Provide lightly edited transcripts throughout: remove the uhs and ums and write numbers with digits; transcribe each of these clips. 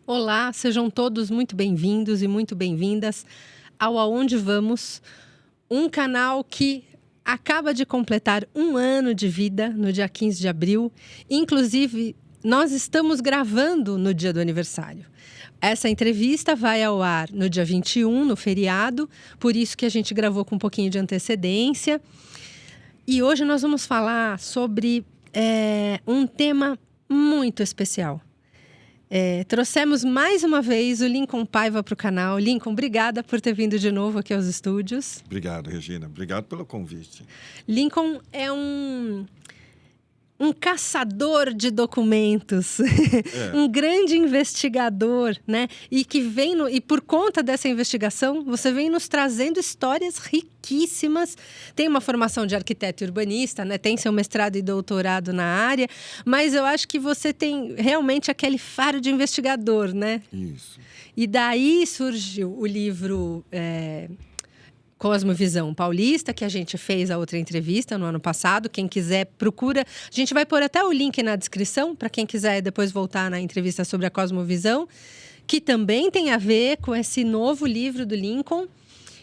Olá, sejam todos muito bem-vindos e muito bem-vindas ao Aonde Vamos, um canal que acaba de completar 1 ano de vida no dia 15 de abril. Inclusive, nós estamos gravando no dia do aniversário. Essa entrevista vai ao ar no dia 21, no feriado, por isso que a gente gravou com um pouquinho de antecedência. E hoje nós vamos falar sobre um tema muito especial. Trouxemos mais uma vez o Lincoln Paiva para o canal. Lincoln, obrigada por ter vindo de novo aqui aos estúdios. Obrigado, Regina. Obrigado pelo convite. Lincoln é um caçador de documentos, um grande investigador, né? E que e por conta dessa investigação, você vem nos trazendo histórias riquíssimas. Tem uma formação de arquiteto e urbanista, né? Tem seu mestrado e doutorado na área, mas eu acho que você tem realmente aquele faro de investigador, né? Isso. E daí surgiu o livro Cosmovisão Paulista, que a gente fez a outra entrevista no ano passado. Quem quiser, procura. A gente vai pôr até o link na descrição, para quem quiser depois voltar na entrevista sobre a Cosmovisão, que também tem a ver com esse novo livro do Lincoln,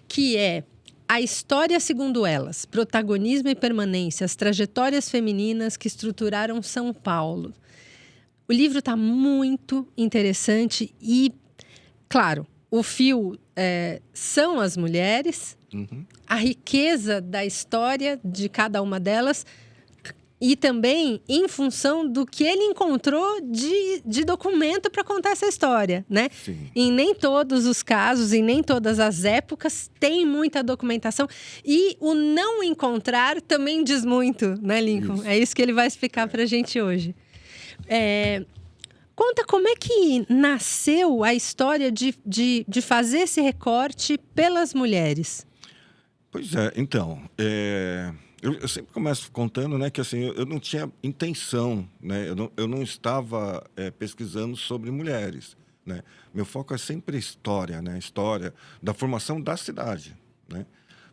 que é A História Segundo Elas, Protagonismo e Permanência, as trajetórias femininas que estruturaram São Paulo. O livro está muito interessante e, claro, o fio são as mulheres, a riqueza da história de cada uma delas e também em função do que ele encontrou de documento para contar essa história, né? Sim. Em nem todos os casos, em nem todas as épocas, tem muita documentação. E o não encontrar também diz muito, né, Lincoln? Isso. É isso que ele vai explicar para a gente hoje. Conta como é que nasceu a história de fazer esse recorte pelas mulheres. Pois é, então, eu sempre começo contando, né, que assim, eu não tinha intenção, né, eu não estava pesquisando sobre mulheres, né. Meu foco é sempre história, né, história da formação da cidade, né.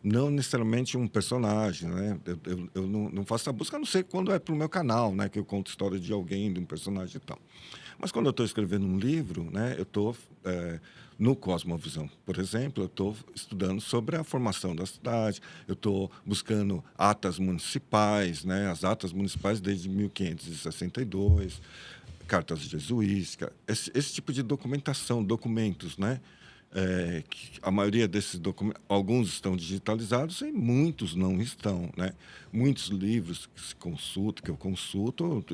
Não necessariamente um personagem, né, eu não faço essa busca, a não ser quando é para o meu canal, né, que eu conto história de alguém, de um personagem e tal. Mas quando eu estou escrevendo um livro, né, eu estou no Cosmovisão, por exemplo, eu estou estudando sobre a formação da cidade, eu estou buscando atas municipais, né, as atas municipais desde 1562, cartas jesuíticas, esse tipo de documentação, documentos, né? Que a maioria desses documentos, alguns estão digitalizados e muitos não estão, né? Muitos livros que eu consulto,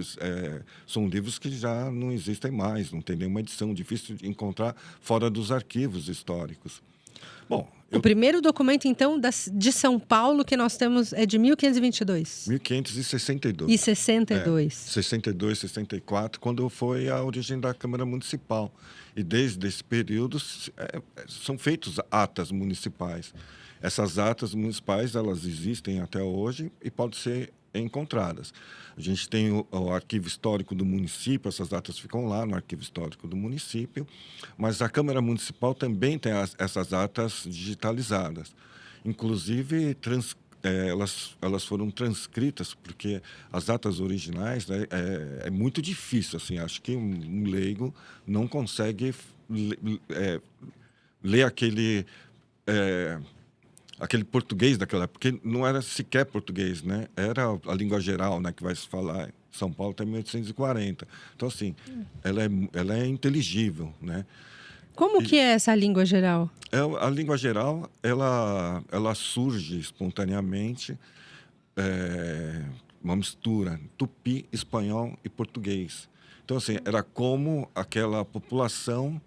são livros que já não existem mais, não tem nenhuma edição, difícil de encontrar fora dos arquivos históricos. Bom, O primeiro documento, então, de São Paulo que nós temos é de 1522. 1562. E 62. 62, 64, quando foi a origem da Câmara Municipal. E desde esse período são feitas atas municipais. Essas atas municipais, elas existem até hoje e podem ser encontradas. A gente tem o arquivo histórico do município, essas atas ficam lá no arquivo histórico do município, mas a Câmara Municipal também tem essas atas digitalizadas. Inclusive, elas foram transcritas, porque as atas originais, né, é muito difícil, assim, acho que um leigo não consegue ler aquele português daquela época, porque não era sequer português, né? Era a língua geral, né, que vai se falar em São Paulo até 1840. Então, assim, ela é inteligível, né? Como que é essa língua geral? A língua geral, ela surge espontaneamente, uma mistura tupi, espanhol e português. Então, assim, era como aquela população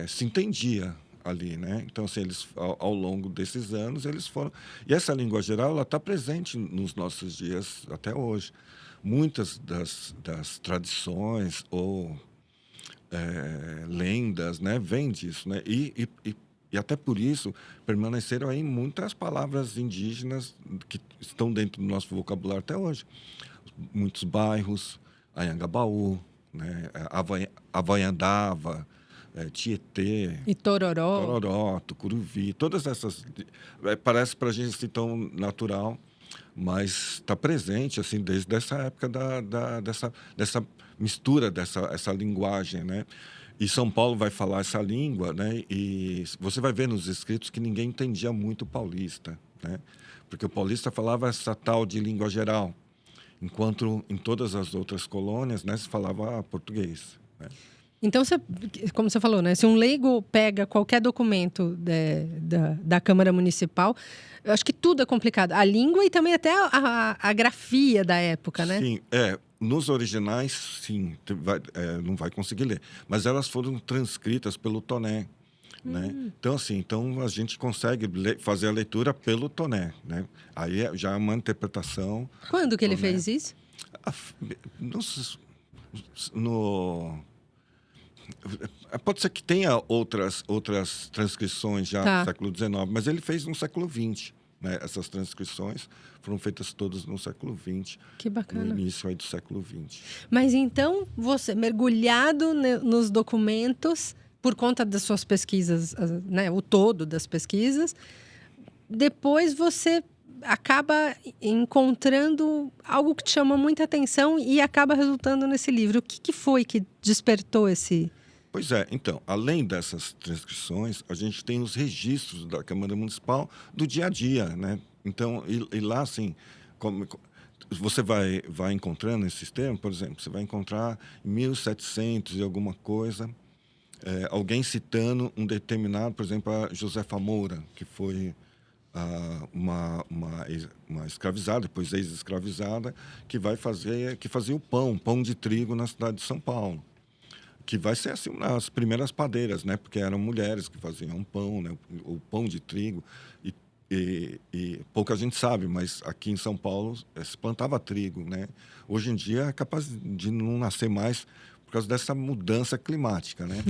se entendia ali, né? Então, assim, eles, ao longo desses anos, eles foram... E essa língua geral, ela está presente nos nossos dias até hoje. Muitas das tradições ou lendas, né, vêm disso, né? E até por isso permaneceram aí muitas palavras indígenas que estão dentro do nosso vocabulário até hoje. Muitos bairros, Anhangabaú, né, Havaiandava, Tietê, E Tororó. Tororó, Tucuruvi, todas essas... Parece para a gente assim tão natural, mas está presente assim desde essa época dessa mistura essa linguagem, né? E São Paulo vai falar essa língua, né? E você vai ver nos escritos que ninguém entendia muito o paulista, né? Porque o paulista falava essa tal de língua geral, enquanto em todas as outras colônias, né, se falava português, né? Então, como você falou, né? Se um leigo pega qualquer documento da Câmara Municipal, eu acho que tudo é complicado. A língua e também até a grafia da época, né? Sim, nos originais, sim, não vai conseguir ler. Mas elas foram transcritas pelo Toné, né? Então, assim, a gente consegue fazer a leitura pelo Toné, né? Aí já é uma interpretação. Quando que ele Toné. fez isso? No, no, Pode ser que tenha outras transcrições já Tá. do século XIX, mas ele fez no século XX. Né? Essas transcrições foram feitas todas no século XX. Que bacana. No início aí do século XX. Mas então, você, mergulhado nos documentos, por conta das suas pesquisas, né, o todo das pesquisas, depois você acaba encontrando algo que te chama muita atenção e acaba resultando nesse livro. O que foi que despertou esse... Pois é, então, além dessas transcrições, a gente tem os registros da Câmara Municipal do dia a dia, né? Então, e lá, assim, você vai encontrando esses termos, por exemplo, você vai encontrar em 1700 e alguma coisa, alguém citando um determinado, por exemplo, a Josefa Moura, que foi uma escravizada, depois ex-escravizada, que fazia o pão de trigo na cidade de São Paulo. Que vai ser assim nas primeiras padeiras, né? Porque eram mulheres que faziam pão, né? O pão de trigo. E pouca gente sabe, mas aqui em São Paulo se plantava trigo, né? Hoje em dia é capaz de não nascer mais por causa dessa mudança climática, né?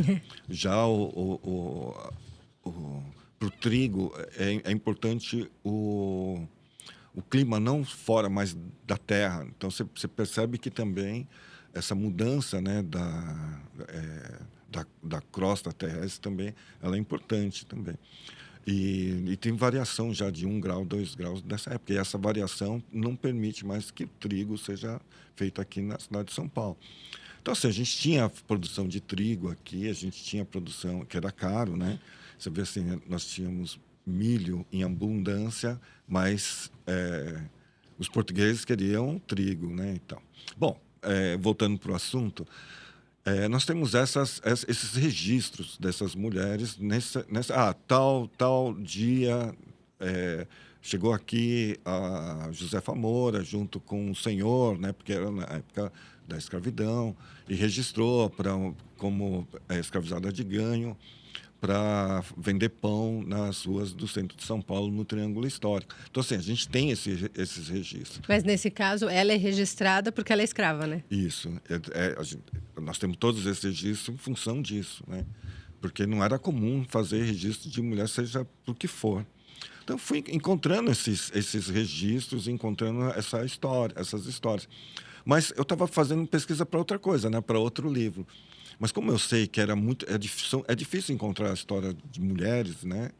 Já para o trigo é importante o clima não fora mais da terra. Então você percebe que também essa mudança, né, da crosta terrestre também, ela é importante também. E tem variação já de 1 grau, 2 graus dessa época. E essa variação não permite mais que o trigo seja feito aqui na cidade de São Paulo. Então, assim, a gente tinha a produção de trigo aqui, a gente tinha a produção, que era caro, né? Você vê assim, nós tínhamos milho em abundância, mas os portugueses queriam trigo, né? Então, bom, voltando para o assunto, nós temos esses registros dessas mulheres tal dia chegou aqui a Josefa Moura junto com o senhor, né? Porque era na época da escravidão, e registrou como escravizada de ganho para vender pão nas ruas do centro de São Paulo, no Triângulo Histórico. Então, assim, a gente tem esses registros. Mas, nesse caso, ela é registrada porque ela é escrava, né? Isso. Nós temos todos esses registros em função disso, né? Porque não era comum fazer registro de mulher, seja por que for. Então, fui encontrando esses registros, encontrando essas histórias. Mas eu estava fazendo pesquisa para outra coisa, né? Para outro livro. Mas como eu sei que é difícil encontrar a história de mulheres, né?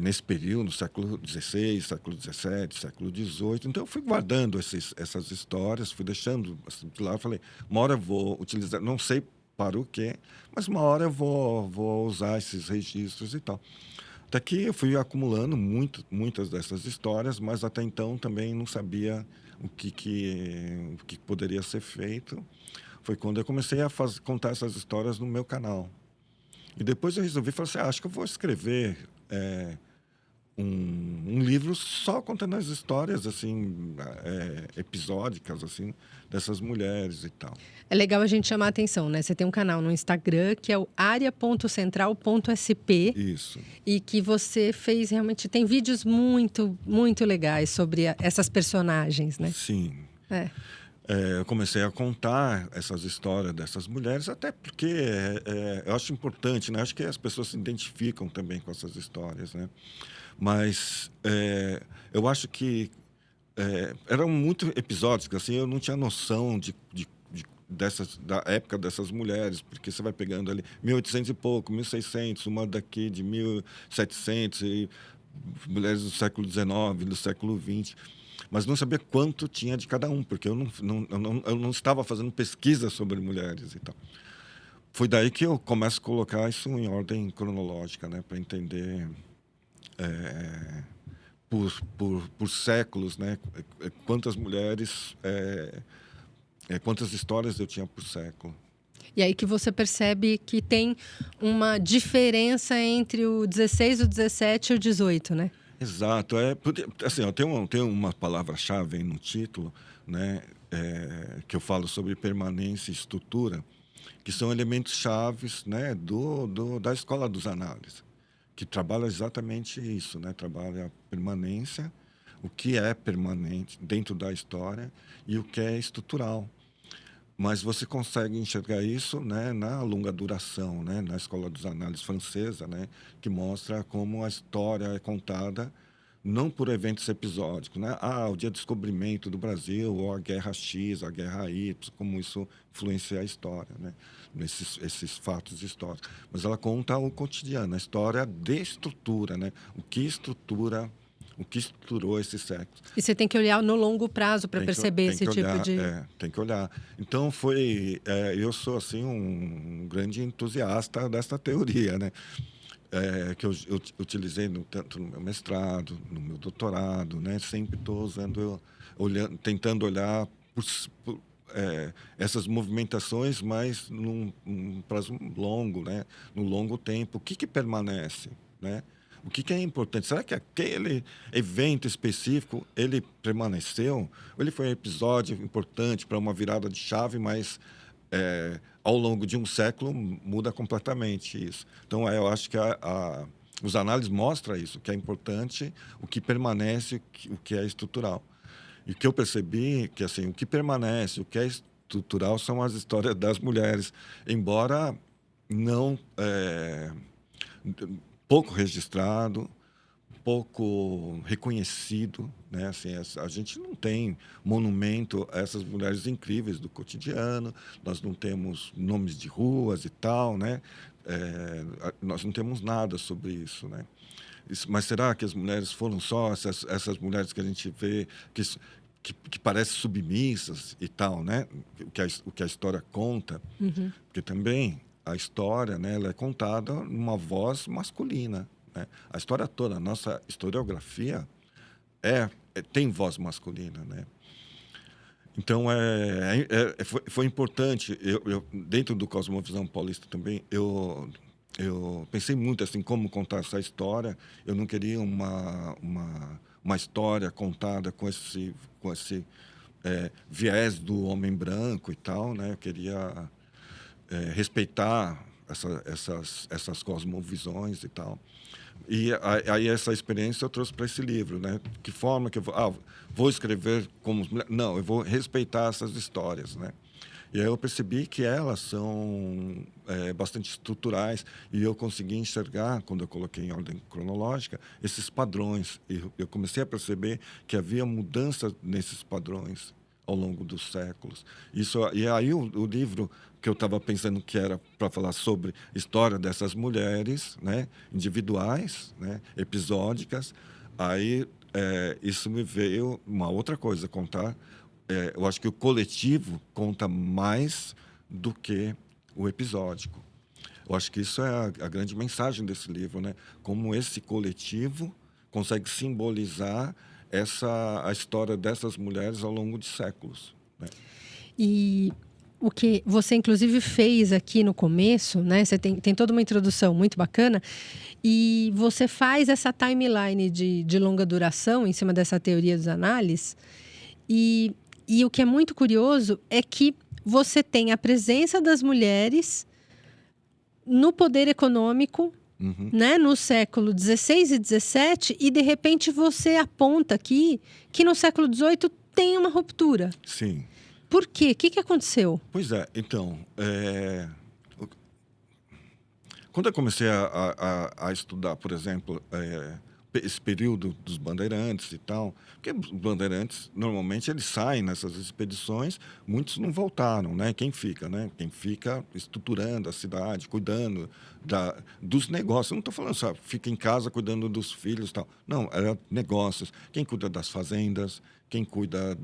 Nesse período, no século XVI, século XVII, século XVIII. Então, eu fui guardando essas histórias, fui deixando assim, de lá. Falei, uma hora eu vou utilizar, não sei para o quê, mas uma hora eu vou usar esses registros e tal. Até que eu fui acumulando muitas dessas histórias, mas até então também não sabia o que poderia ser feito. Foi quando eu comecei a contar essas histórias no meu canal. E depois eu resolvi, falei assim, acho que eu vou escrever um livro só contando as histórias, assim, episódicas, assim, dessas mulheres e tal. É legal a gente chamar a atenção, né? Você tem um canal no Instagram que é o aria.central.sp. Isso. E que você fez realmente... Tem vídeos muito, muito legais sobre essas personagens, né? Sim. Eu comecei a contar essas histórias dessas mulheres, até porque eu acho importante, né? Acho que as pessoas se identificam também com essas histórias, né? Mas eu acho que eram muito episódicos, assim, eu não tinha noção da época dessas mulheres, porque você vai pegando ali 1800 e pouco, 1600, uma daqui de 1700, e mulheres do século XIX, do século XX. mas não sabia quanto tinha de cada um, porque eu não estava fazendo pesquisa sobre mulheres e tal. Foi daí que eu começo a colocar isso em ordem cronológica, né, para entender por séculos, né, quantas mulheres, quantas histórias eu tinha por século. E aí que você percebe que tem uma diferença entre o 16, o 17 e o 18, né? Exato. Assim, tem uma palavra-chave aí no título, né, que eu falo sobre permanência e estrutura, que são elementos chaves, né, da escola dos análises, que trabalha exatamente isso, né? Trabalha a permanência, o que é permanente dentro da história e o que é estrutural. Mas você consegue enxergar isso, né, na longa duração, né, na escola dos análises francesa, né, que mostra como a história é contada não por eventos episódicos, né? O dia do descobrimento do Brasil, ou a Guerra X, a Guerra Y, como isso influencia a história, né? Esses fatos históricos. Mas ela conta o cotidiano, a história de estrutura, né? O que estruturou esses séculos. E você tem que olhar no longo prazo para perceber esse tipo olhar, de... tem que olhar. Então, eu sou, assim, um grande entusiasta dessa teoria, né? Que eu utilizei tanto no meu mestrado, no meu doutorado, né? Sempre estou tentando olhar essas movimentações, mas num prazo longo, né? No longo tempo. O que permanece, né? O que é importante? Será que aquele evento específico ele permaneceu? Ou ele foi um episódio importante para uma virada de chave, mas ao longo de um século muda completamente isso. Então, eu acho que os análises mostram isso, o que é importante, o que permanece, o que é estrutural. E o que eu percebi que, assim, o que permanece, o que é estrutural são as histórias das mulheres, embora não pouco registrado, pouco reconhecido, né? Assim, a gente não tem monumento a essas mulheres incríveis do cotidiano, nós não temos nomes de ruas e tal, né? Nós não temos nada sobre isso, né? Mas será que as mulheres foram só essas mulheres que a gente vê que parecem submissas e tal, né? O que a história conta, porque também a história, né, ela é contada numa voz masculina, né? A história toda, a nossa historiografia tem voz masculina, né? Então, foi importante. Dentro do Cosmovisão Paulista também, eu pensei muito assim como contar essa história. Eu não queria uma história contada com esse viés do homem branco e tal, né? Eu queria respeitar essas cosmovisões e tal. E aí essa experiência eu trouxe para esse livro, né? Que forma que eu vou escrever como mulher? Não, eu vou respeitar essas histórias, né? E aí eu percebi que elas são bastante estruturais e eu consegui enxergar, quando eu coloquei em ordem cronológica, esses padrões. E eu comecei a perceber que havia mudança nesses padrões ao longo dos séculos. E aí o livro que eu estava pensando que era para falar sobre a história dessas mulheres, né, individuais, né, episódicas, aí isso me veio uma outra coisa, contar. Eu acho que o coletivo conta mais do que o episódico. Eu acho que isso é a grande mensagem desse livro, né? Como esse coletivo consegue simbolizar a história dessas mulheres ao longo de séculos, né? E o que você, inclusive, fez aqui no começo, né? Você tem toda uma introdução muito bacana. E você faz essa timeline de longa duração em cima dessa teoria dos análises. E o que é muito curioso é que você tem a presença das mulheres no poder econômico, né, no século XVI e XVII, e de repente você aponta aqui que no século XVIII tem uma ruptura. Sim. Por quê? O que aconteceu? Pois é, então, quando eu comecei a estudar, por exemplo, esse período dos bandeirantes e tal, porque os bandeirantes, normalmente, eles saem nessas expedições, muitos não voltaram, né? Quem fica, né? Quem fica estruturando a cidade, cuidando dos negócios. Eu não estou falando só, fica em casa cuidando dos filhos e tal. Não, era negócios. Quem cuida das fazendas, quem cuida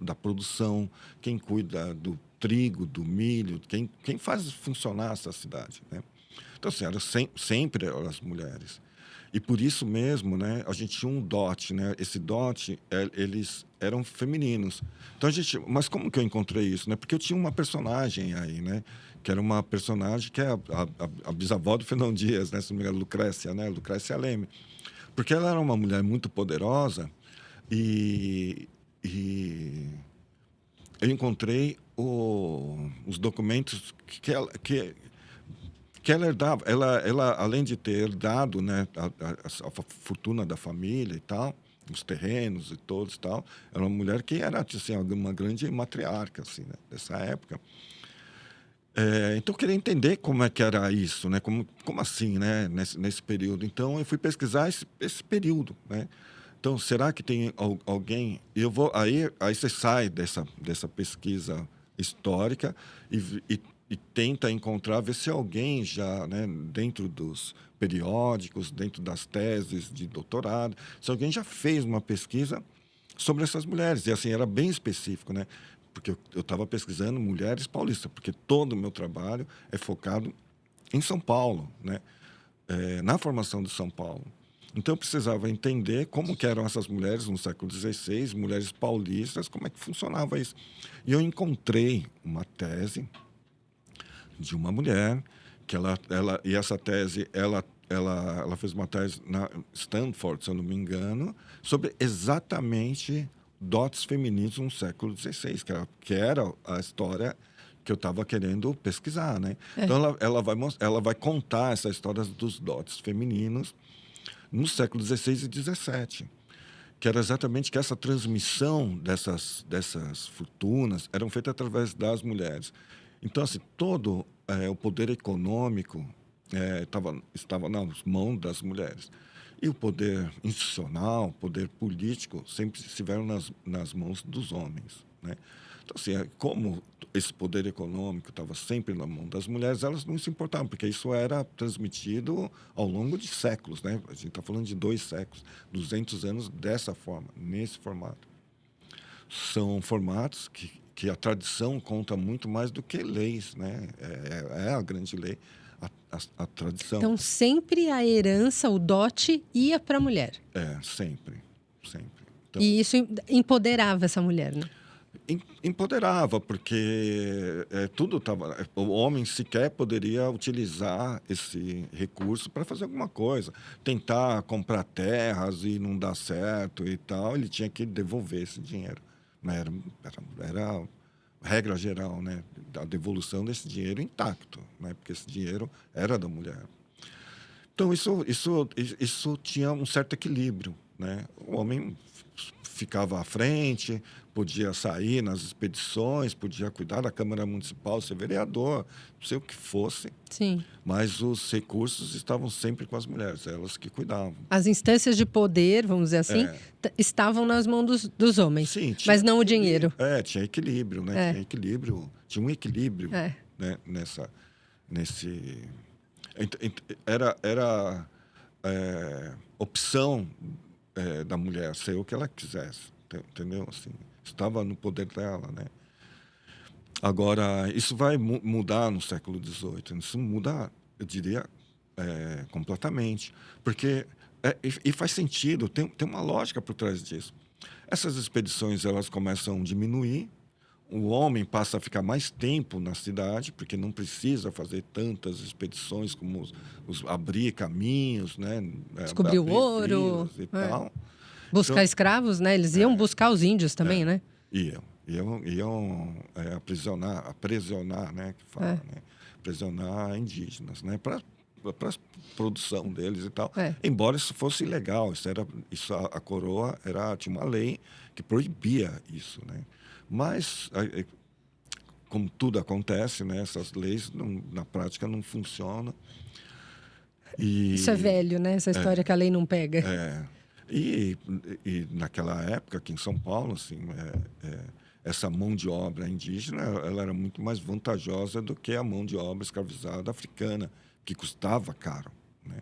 da produção, quem cuida do trigo, do milho, quem faz funcionar essa cidade, né? Então, assim, sempre eram as mulheres. E por isso mesmo, né, a gente tinha um dote, né? Esse dote, eles eram femininos. Então mas como que eu encontrei isso, né? Porque eu tinha uma personagem aí, né? Que era uma personagem que é a bisavó do Fernão Dias, né? Se não me engano, Lucrécia, né? Lucrécia Leme. Porque ela era uma mulher muito poderosa e eu encontrei os documentos que ela herdava. Ela, além de ter herdado, né, a fortuna da família e tal, os terrenos e todos e tal, era uma mulher que era assim, uma grande matriarca assim, né, dessa época. Então eu queria entender como é que era isso, né? Como assim, né? Nesse período. Então eu fui pesquisar esse período, né? Então será que tem alguém? Aí você sai dessa pesquisa histórica e tenta encontrar, ver se alguém já, né, dentro dos periódicos, dentro das teses de doutorado, se alguém já fez uma pesquisa sobre essas mulheres. E assim, era bem específico, né? Porque eu estava pesquisando mulheres paulistas, porque todo o meu trabalho é focado em São Paulo, né? Na formação de São Paulo. Então, eu precisava entender como que eram essas mulheres no século XVI, mulheres paulistas, como é que funcionava isso. E eu encontrei uma tese de uma mulher, e essa tese, ela fez uma tese na Stanford, se eu não me engano, sobre exatamente dotes femininos no século XVI, que era a história que eu estava querendo pesquisar, né? Então, ela vai contar essa história dos dotes femininos no século XVI e XVII, que era exatamente que essa transmissão dessas fortunas eram feitas através das mulheres. Então, assim, todo o poder econômico estava nas mãos das mulheres. E o poder institucional, o poder político, sempre estiveram nas mãos dos homens, né? Então, assim, como esse poder econômico estava sempre na mão das mulheres, elas não se importavam, porque isso era transmitido ao longo de séculos, né? A gente está falando de 2 séculos, 200 anos dessa forma, nesse formato. São formatos que a tradição conta muito mais do que leis, né? É a grande lei, a tradição. Então, sempre a herança, o dote, ia para a mulher. Sempre, sempre. Então, E isso empoderava essa mulher, né? empoderava, porque tudo estava. O homem sequer poderia utilizar esse recurso para fazer alguma coisa. Tentar comprar terras e não dar certo e tal, ele tinha que devolver esse dinheiro. Né? Era regra geral, né? Da devolução desse dinheiro intacto, né? Porque esse dinheiro era da mulher. Então, isso tinha um certo equilíbrio, né? O homem ficava à frente, podia sair nas expedições, podia cuidar da Câmara Municipal, ser vereador, não sei o que fosse. Sim. Mas os recursos estavam sempre com as mulheres, elas que cuidavam. As instâncias de poder, vamos dizer assim, estavam nas mãos dos homens. Sim, mas não o dinheiro. Tinha equilíbrio, né? Tinha um equilíbrio, né? Era opção da mulher ser o que ela quisesse, entendeu? Assim, estava no poder dela, né? Agora, isso vai mudar no século XVIII. Isso muda, eu diria, completamente. Porque, e faz sentido, tem uma lógica por trás disso. Essas expedições, elas começam a diminuir, o homem passa a ficar mais tempo na cidade, porque não precisa fazer tantas expedições como abrir caminhos, né? Descobrir o ouro. E tal. Buscar escravos, né? Eles iam buscar os índios também, né? Iam aprisionar, né? Que fala, né? Aprisionar indígenas, né? Para a produção deles e tal. Embora isso fosse ilegal, a coroa tinha uma lei que proibia isso, né? Mas, como tudo acontece, né? Essas leis na prática não funcionam. Isso é velho, né? Essa história que a lei não pega. E naquela época, aqui em São Paulo, assim, essa mão de obra indígena, ela era muito mais vantajosa do que a mão de obra escravizada africana, que custava caro, né?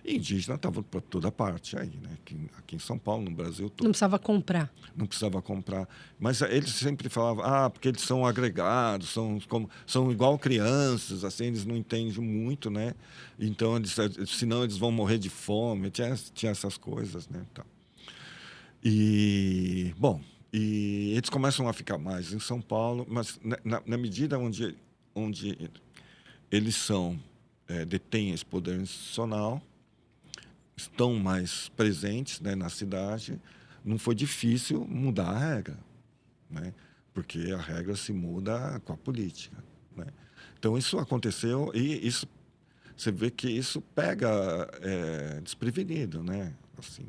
E indígena estava para toda parte aí, né? Aqui em São Paulo, no Brasil todo. Não precisava comprar. Não precisava comprar. Mas eles sempre falavam, porque eles são agregados, são igual crianças, assim, eles não entendem muito, né? Então, senão eles vão morrer de fome. Tinha essas coisas, né? Então, e eles começam a ficar mais em São Paulo, mas na medida onde eles detêm esse poder institucional, estão mais presentes, né, na cidade, não foi difícil mudar a regra, né? Porque a regra se muda com a política, né? Então, isso aconteceu e você vê que isso pega desprevenido, né? Assim,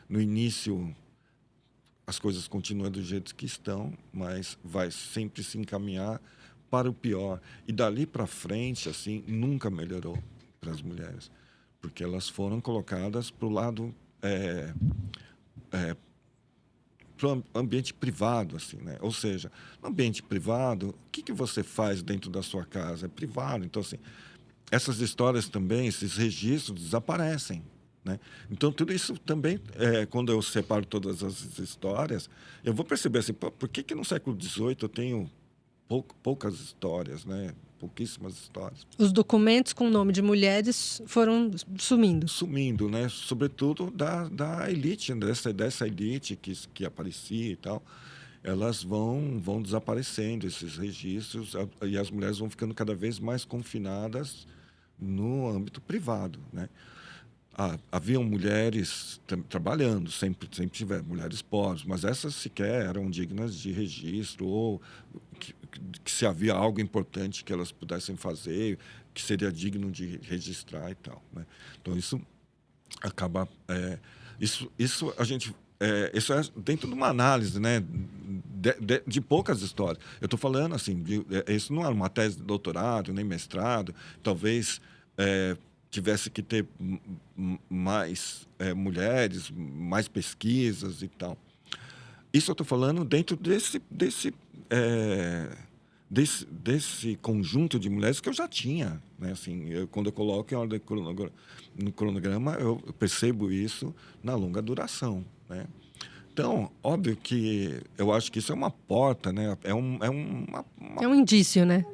no início, as coisas continuam do jeito que estão, mas vai sempre se encaminhar para o pior. E dali para frente, assim, nunca melhorou para as mulheres, porque elas foram colocadas para o lado, para o ambiente privado, assim, né? Ou seja, no ambiente privado, o que você faz dentro da sua casa? É privado. Então, assim, essas histórias também, esses registros desaparecem, né? Então, tudo isso também, quando eu separo todas as histórias, eu vou perceber assim, por que no século XVIII eu tenho poucas histórias, né? Pouquíssimas histórias. Os documentos com o nome de mulheres foram sumindo. Sumindo, né? Sobretudo da elite, dessa elite que aparecia e tal. Elas vão desaparecendo, esses registros, e as mulheres vão ficando cada vez mais confinadas no âmbito privado, né? Haviam mulheres trabalhando, sempre tiveram mulheres pobres, mas essas sequer eram dignas de registro, ou que se havia algo importante que elas pudessem fazer, que seria digno de registrar e tal, né? Então, isso acaba... isso a gente... isso é dentro de uma análise, né, de poucas histórias. Eu estou falando assim, isso não é uma tese de doutorado, nem mestrado, talvez... tivesse que ter mais mulheres, mais pesquisas e tal. Isso eu estou falando dentro desse conjunto de mulheres que eu já tinha, né? Assim, quando eu coloco em ordem no cronograma, eu percebo isso na longa duração, né? Então, óbvio que eu acho que isso é uma porta, né? É um indício, né?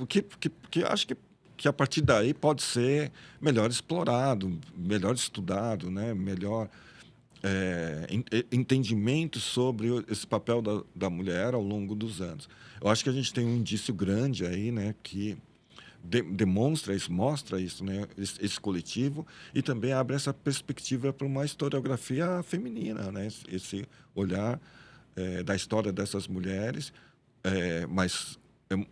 Que eu acho que a partir daí pode ser melhor explorado, melhor estudado, né? Melhor entendimento sobre esse papel da mulher ao longo dos anos. Eu acho que a gente tem um indício grande aí, né? Que demonstra isso, mostra isso, né? Esse coletivo, e também abre essa perspectiva para uma historiografia feminina, né? Esse olhar da história dessas mulheres, mas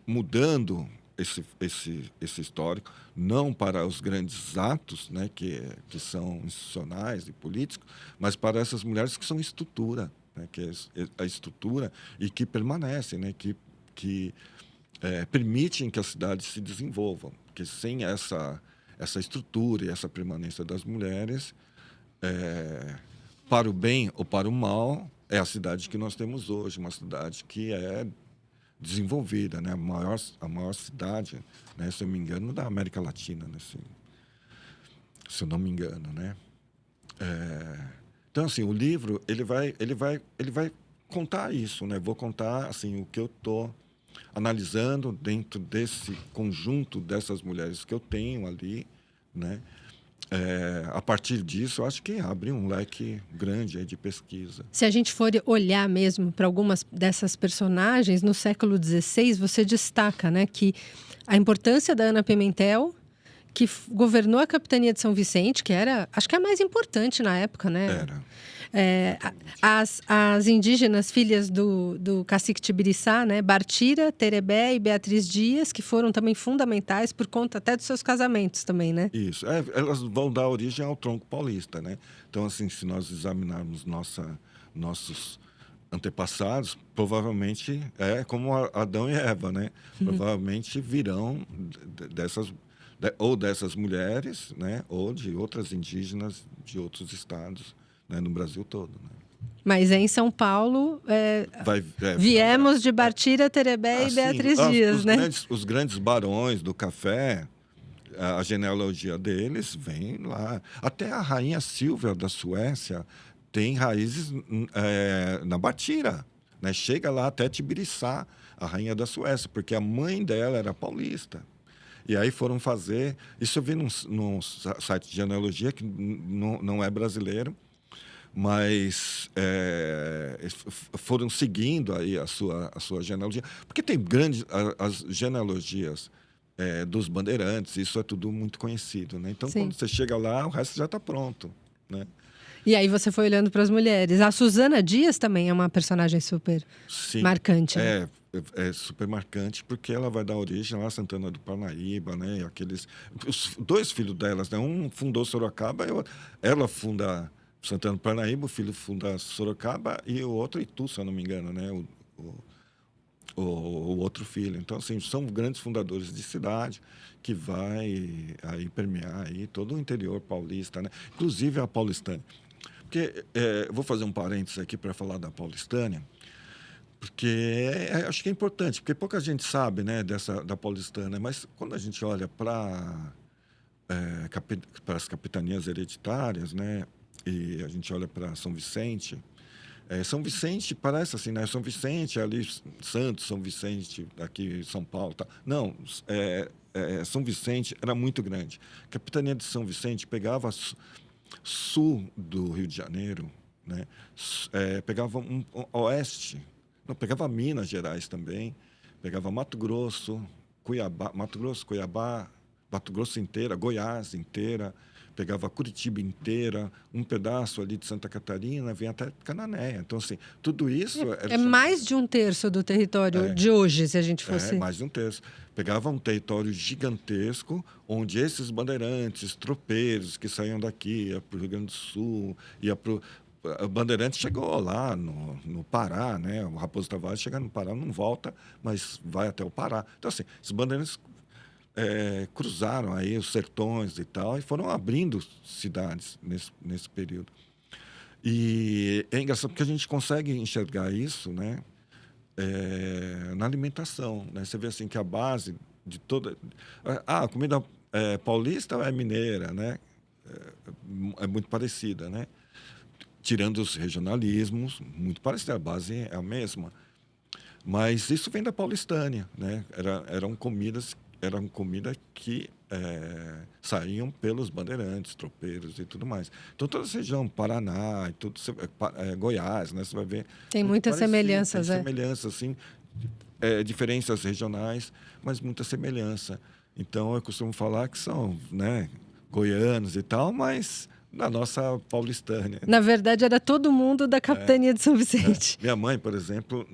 mudando esse histórico, não para os grandes atos, né, que são institucionais e políticos, mas para essas mulheres que são estrutura, né, que é a estrutura e que permanecem, né, que permitem que a cidade se desenvolva. Porque sem essa estrutura e essa permanência das mulheres, para o bem ou para o mal, é a cidade que nós temos hoje, uma cidade que é desenvolvida, né? A maior cidade, né? Se eu não me engano, da América Latina, né? Se eu não me engano, né? Então, assim, o livro ele vai contar isso, né? Vou contar assim o que eu estou analisando dentro desse conjunto dessas mulheres que eu tenho ali, né? A partir disso, eu acho que abre um leque grande aí de pesquisa. Se a gente for olhar mesmo para algumas dessas personagens, no século XVI, você destaca, né, que a importância da Ana Pimentel, que governou a capitania de São Vicente, que era, acho que a mais importante na época, né? Era. As indígenas filhas do cacique Tibiriçá, né? Bartira, Terebé e Beatriz Dias, que foram também fundamentais por conta até dos seus casamentos também, né? Isso. Elas vão dar origem ao tronco paulista, né? Então, assim, se nós examinarmos nossos antepassados, provavelmente como Adão e Eva, né? Provavelmente virão ou dessas mulheres, né, ou de outras indígenas de outros estados, né, no Brasil todo, né. Mas em São Paulo, viemos de Bartira, Terebé e Beatriz Dias, né? Os grandes barões do café, a genealogia deles vem lá. Até a rainha Silvia da Suécia tem raízes na Bartira, né? Chega lá até Tibiriçá, a rainha da Suécia, porque a mãe dela era paulista. E aí foram fazer... Isso eu vi num site de genealogia, que não é brasileiro, mas foram seguindo aí a sua genealogia. Porque tem as genealogias dos bandeirantes, isso é tudo muito conhecido, né? Então, Sim. Quando você chega lá, o resto já está pronto, né? E aí você foi olhando para as mulheres. A Susana Dias também é uma personagem super marcante, né? É super marcante, porque ela vai dar origem lá a Santana do Parnaíba, né? Os 2 filhos delas, né? Um fundou Sorocaba, ela funda Santana do Parnaíba, o filho funda Sorocaba e o outro Itu, se eu não me engano, né? O outro filho. Então, assim, são grandes fundadores de cidade que vai aí permear aí todo o interior paulista, né? Inclusive a Paulistânia. Porque eu vou fazer um parênteses aqui para falar da Paulistânia, porque acho que é importante, porque pouca gente sabe, né, da Paulistânia, mas quando a gente olha para as capitanias hereditárias, né, e a gente olha para São Vicente, São Vicente parece assim, né? São Vicente ali, Santos, São Vicente aqui, São Paulo, tá? Não, São Vicente era muito grande. A capitania de São Vicente pegava sul do Rio de Janeiro, né? Pegava um oeste, não, pegava Minas Gerais também, pegava Mato Grosso, Cuiabá, Mato Grosso inteira, Goiás inteira, pegava Curitiba inteira, um pedaço ali de Santa Catarina, vem até Cananéia. Então, assim, tudo isso... É mais de um terço do território de hoje, se a gente fosse... mais de um terço. Pegava um território gigantesco, onde esses bandeirantes, tropeiros que saíam daqui, ia para o Rio Grande do Sul, ia para o... O Bandeirante chegou lá no Pará, né? O Raposo Tavares chega no Pará, não volta, mas vai até o Pará. Então, assim, esses bandeirantes cruzaram aí os sertões e tal, e foram abrindo cidades nesse período. E é engraçado porque a gente consegue enxergar isso, né, na alimentação, né? Você vê assim que a base de toda... a comida paulista é mineira, né? É muito parecida, né? Tirando os regionalismos, muito parecida, a base é a mesma. Mas isso vem da Paulistânia, né? Eram comidas que saíam pelos bandeirantes, tropeiros e tudo mais. Então, toda essa região, Paraná, e tudo, Goiás, né? Você vai ver... Tem muitas semelhanças, Tem semelhanças, assim, diferenças regionais, mas muita semelhança. Então, eu costumo falar que são, né, goianos e tal, mas na nossa Paulistânia. Na verdade, era todo mundo da capitania de São Vicente. Minha mãe, por exemplo,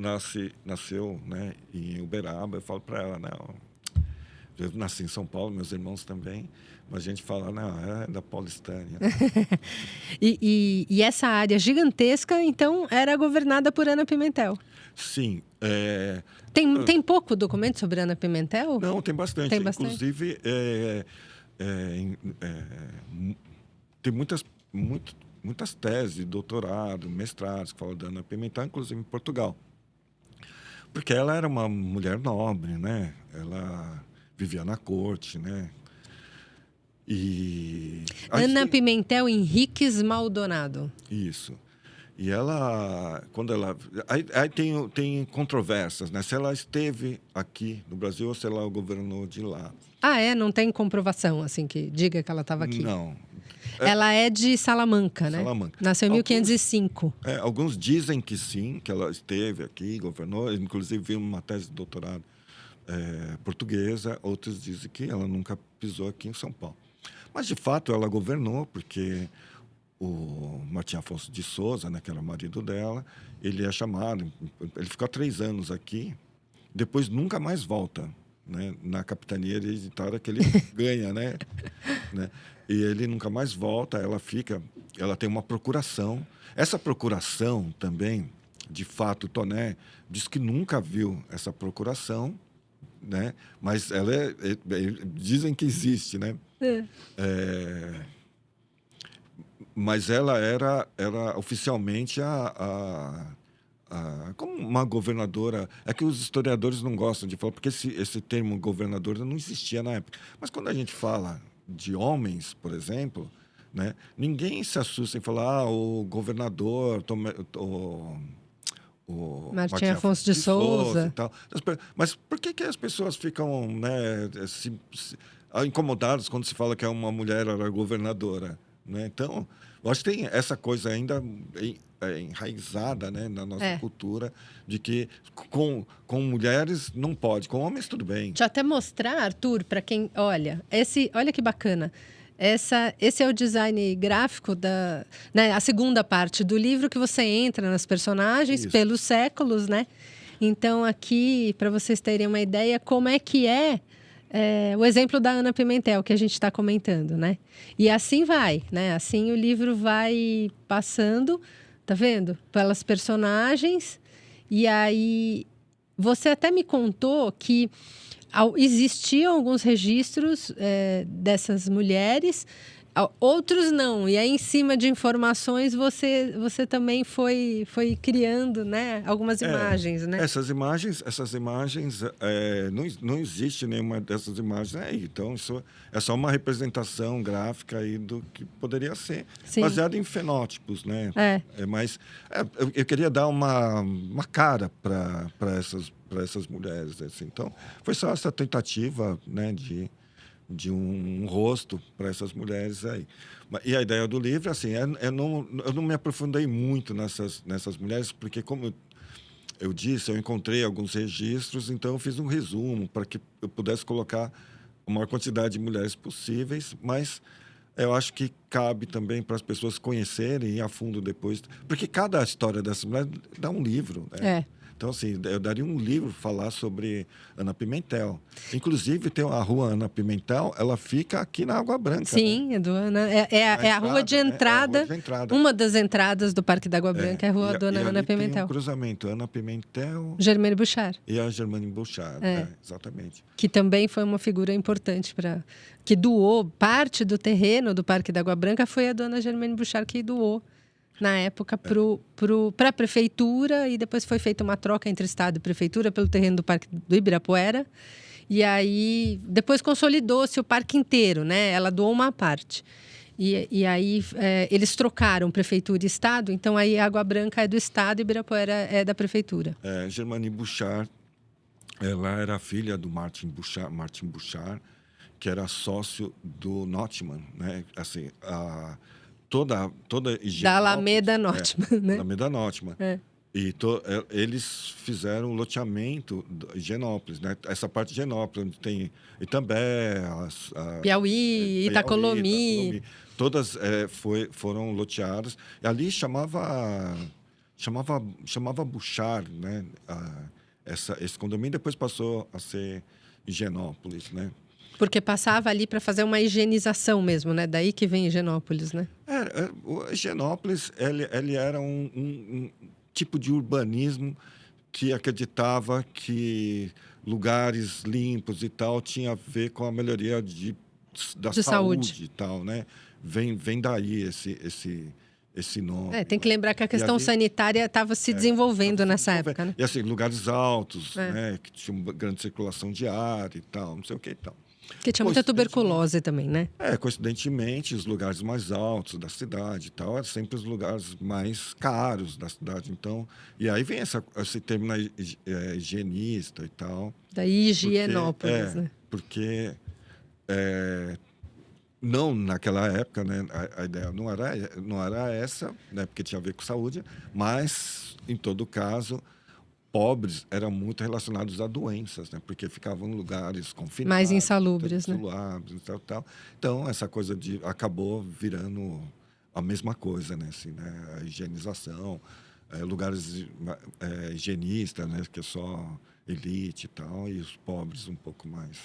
nasceu, né, em Uberaba. Eu falo para ela, não... Eu nasci em São Paulo, meus irmãos também, mas a gente fala, não, é da Paulistânia. E essa área gigantesca, então, era governada por Ana Pimentel? Sim. Tem pouco documento sobre Ana Pimentel? Não, tem bastante. Tem bastante? Inclusive, tem muitas teses, doutorado, mestrados que falam da Ana Pimentel, inclusive em Portugal. Porque ela era uma mulher nobre, né? Ela vivia na corte, né? E... Ana Pimentel Henriques Maldonado. Isso. E ela, quando ela... Aí tem controvérsias, né? Se ela esteve aqui no Brasil ou se ela governou de lá. Não tem comprovação, assim, que diga que ela estava aqui? Não. Ela é de Salamanca, né? Salamanca. Nasceu em 1505. Alguns dizem que sim, que ela esteve aqui, governou. Inclusive, vi uma tese de doutorado portuguesa. Outros dizem que ela nunca pisou aqui em São Paulo. Mas, de fato, ela governou, porque o Martim Afonso de Souza, né, que era o marido dela, ele é chamado... Ele ficou 3 anos aqui, depois nunca mais volta, né, na capitania hereditária que ele ganha, né? E ele nunca mais volta, ela tem uma procuração. Essa procuração também, de fato, Toné diz que nunca viu essa procuração, né? Mas ela dizem que existe, né? Mas ela era oficialmente como uma governadora. É que os historiadores não gostam de falar, porque esse termo governadora não existia na época. Mas quando a gente fala de homens, por exemplo, né, ninguém se assusta em falar o governador, o Martim Afonso de Souza e tal. Mas por que as pessoas ficam, né, incomodadas quando se fala que uma mulher era governadora? Né? Então, eu acho que tem essa coisa ainda enraizada, né, na nossa cultura, de que com mulheres não pode, com homens tudo bem. Deixa eu até mostrar, Arthur, para quem... Olha que bacana. Esse é o design gráfico né, a segunda parte do livro, que você entra nas personagens pelos séculos, né? Então, aqui, para vocês terem uma ideia, como é que o exemplo da Ana Pimentel, que a gente está comentando, né? E assim vai, né? Assim o livro vai passando, tá vendo? Pelas personagens. E aí, você até me contou que existiam alguns registros dessas mulheres, outros não. E aí, em cima de informações, você também foi criando, né, algumas imagens, né? Essas imagens não existe nenhuma dessas imagens aí. Então, isso é só uma representação gráfica aí do que poderia ser. Sim. Baseado em fenótipos, né? Mas eu queria dar uma cara para essas mulheres, assim. Então, foi só essa tentativa, né, de um rosto para essas mulheres aí. E a ideia do livro, assim, eu não me aprofundei muito nessas mulheres, porque, como eu disse, eu encontrei alguns registros, então eu fiz um resumo para que eu pudesse colocar a maior quantidade de mulheres possíveis, mas eu acho que cabe também para as pessoas conhecerem e ir a fundo depois, porque cada história dessas mulheres dá um livro, né? Então, assim, eu daria um livro falar sobre Ana Pimentel. Inclusive, tem a rua Ana Pimentel, ela fica aqui na Água Branca. Sim, né? É do Ana. É a rua de entrada. É a rua de entrada. Uma das entradas do Parque da Água Branca é a rua Dona Ana Pimentel. Tem um cruzamento, Ana Pimentel... Germaine Bouchard. E a Germaine Bouchard, exatamente. Que também foi uma figura importante que doou parte do terreno do Parque da Água Branca, foi a dona Germaine Bouchard que doou na época para a prefeitura, e depois foi feita uma troca entre Estado e prefeitura pelo terreno do Parque do Ibirapuera. E aí, depois consolidou-se o parque inteiro, né? Ela doou uma parte. E aí, eles trocaram prefeitura e Estado, então aí Água Branca é do Estado e Ibirapuera é da prefeitura. Germaine Bouchard, ela era filha do Martin Bouchard, que era sócio do Notman, né? Assim, toda da Alameda Notman, né? Alameda Notman. E eles fizeram o loteamento de Higienópolis, né? Essa parte de Higienópolis, onde tem Itambé, Piauí, Itacolomi. Todas foram loteadas. E ali chamava Bouchard, né? Esse condomínio depois passou a ser Higienópolis, né? Porque passava ali para fazer uma higienização mesmo, né? Daí que vem Higienópolis, né? O Higienópolis, ele era um tipo de urbanismo que acreditava que lugares limpos e tal tinha a ver com a melhoria da saúde e tal, né? Vem daí esse nome. Tem que lembrar que a questão sanitária estava se desenvolvendo nessa época, né? E assim, lugares altos, né? Que tinham grande circulação de ar e tal, não sei o que e tal. Porque tinha muita tuberculose também, né? Coincidentemente, os lugares mais altos da cidade e tal, eram sempre os lugares mais caros da cidade. Então, e aí vem esse termo higienista e tal. Daí Higienópolis, né? Porque não naquela época, né? A ideia não era essa, né? Porque tinha a ver com saúde, mas, em todo caso, pobres eram muito relacionados a doenças, né? Porque ficavam em lugares confinados, mais insalubres, né? Tal. Então, essa coisa acabou virando a mesma coisa, né? Assim, né? A higienização, lugares higienistas, né? Que é só elite e tal, e os pobres um pouco mais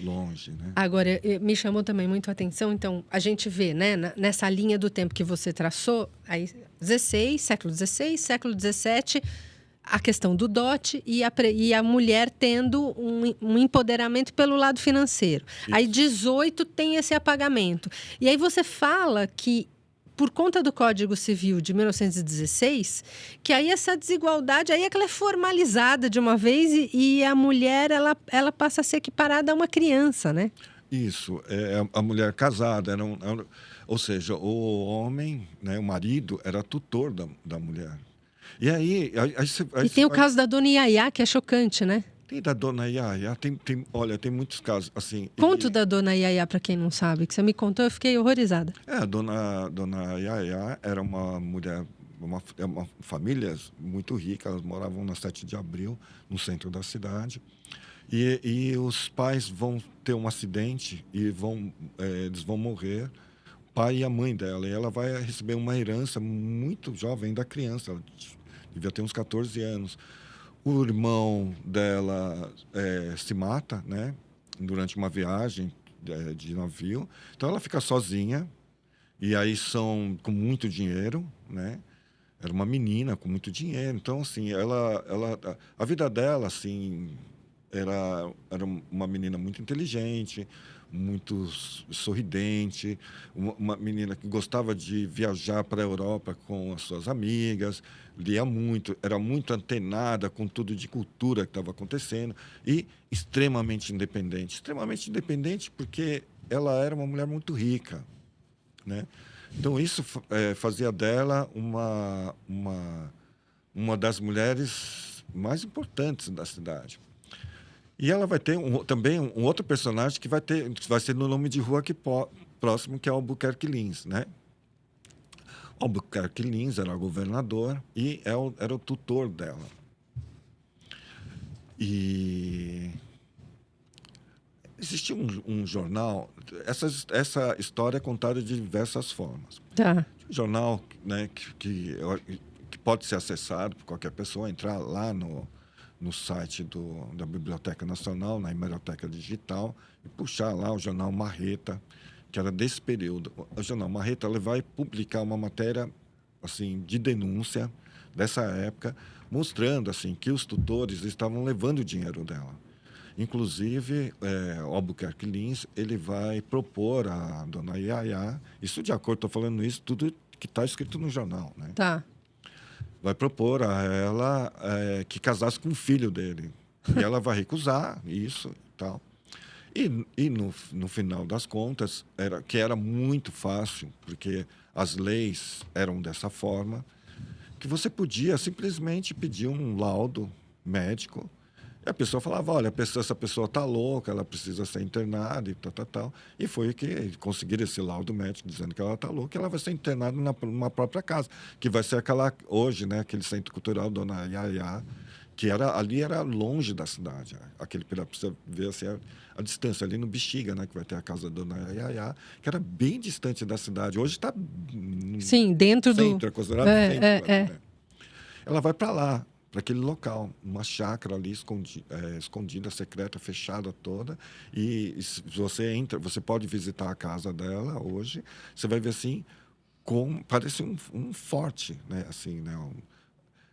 longe, né? Agora, me chamou também muito a atenção, então, a gente vê, né? Nessa linha do tempo que você traçou, aí século XVI, século XVII... a questão do dote e a mulher tendo um empoderamento pelo lado financeiro. Isso. Aí 18 tem esse apagamento. E aí você fala que, por conta do Código Civil de 1916, que aí essa desigualdade, aí é que ela é formalizada de uma vez e a mulher, ela passa a ser equiparada a uma criança, né? Isso, a mulher casada, ou seja, o homem, né, o marido, era tutor da mulher. E aí E tem o caso da Dona Iaiá, que é chocante, né? Tem da Dona Iaiá, olha, tem muitos casos, assim... Conto da Dona Iaiá, para quem não sabe, que você me contou, eu fiquei horrorizada. A Dona Iaiá era uma mulher, uma família muito rica, elas moravam na 7 de Abril, no centro da cidade. E os pais vão ter um acidente e eles vão morrer, o pai e a mãe dela. E ela vai receber uma herança muito jovem da criança, ela devia ter uns 14 anos. O irmão dela se mata, né, durante uma viagem de navio. Então ela fica sozinha, e aí com muito dinheiro, né? Era uma menina com muito dinheiro. Então, assim, a vida dela, assim, era uma menina muito inteligente, muito sorridente, uma menina que gostava de viajar para a Europa com as suas amigas, lia muito, era muito antenada com tudo de cultura que estava acontecendo e extremamente independente porque ela era uma mulher muito rica, né? Então isso fazia dela uma das mulheres mais importantes da cidade. E ela vai ter também um outro personagem que vai ser no nome de rua aqui próximo, que é Albuquerque Lins, né? Albuquerque Lins era governador e era o tutor dela. E existia um jornal, essa história é contada de diversas formas. Tá. Um jornal, né, que pode ser acessado por qualquer pessoa, entrar lá no site da Biblioteca Nacional, na Hemeroteca Digital, e puxar lá o jornal Marreta, que era desse período. O jornal Marreta vai publicar uma matéria assim, de denúncia dessa época, mostrando assim, que os tutores estavam levando o dinheiro dela. Inclusive, o Albuquerque Lins, ele vai propor à Dona Iaiá, isso de acordo, estou falando isso, tudo que está escrito no jornal, né? Tá. Vai propor a ela que casasse com o filho dele. E ela vai recusar isso e tal. E no final das contas, era muito fácil, porque as leis eram dessa forma, que você podia simplesmente pedir um laudo médico, e a pessoa falava, olha, essa pessoa está louca, ela precisa ser internada e tal. E foi que conseguiram esse laudo médico dizendo que ela está louca, e ela vai ser internada numa própria casa, que vai ser hoje, né, aquele centro cultural Dona Iaiá, que ali era longe da cidade. Aquele precisa ver assim, a distância ali no Bexiga, né, que vai ter a casa da Dona Iaiá, que era bem distante da cidade. Hoje está Sim, dentro centro, do... é considerado centro. Né? Ela vai para lá, para aquele local, uma chácara ali escondida, secreta, fechada toda. E se você entra, você pode visitar a casa dela hoje, você vai ver assim, parece um forte, né? Assim, né?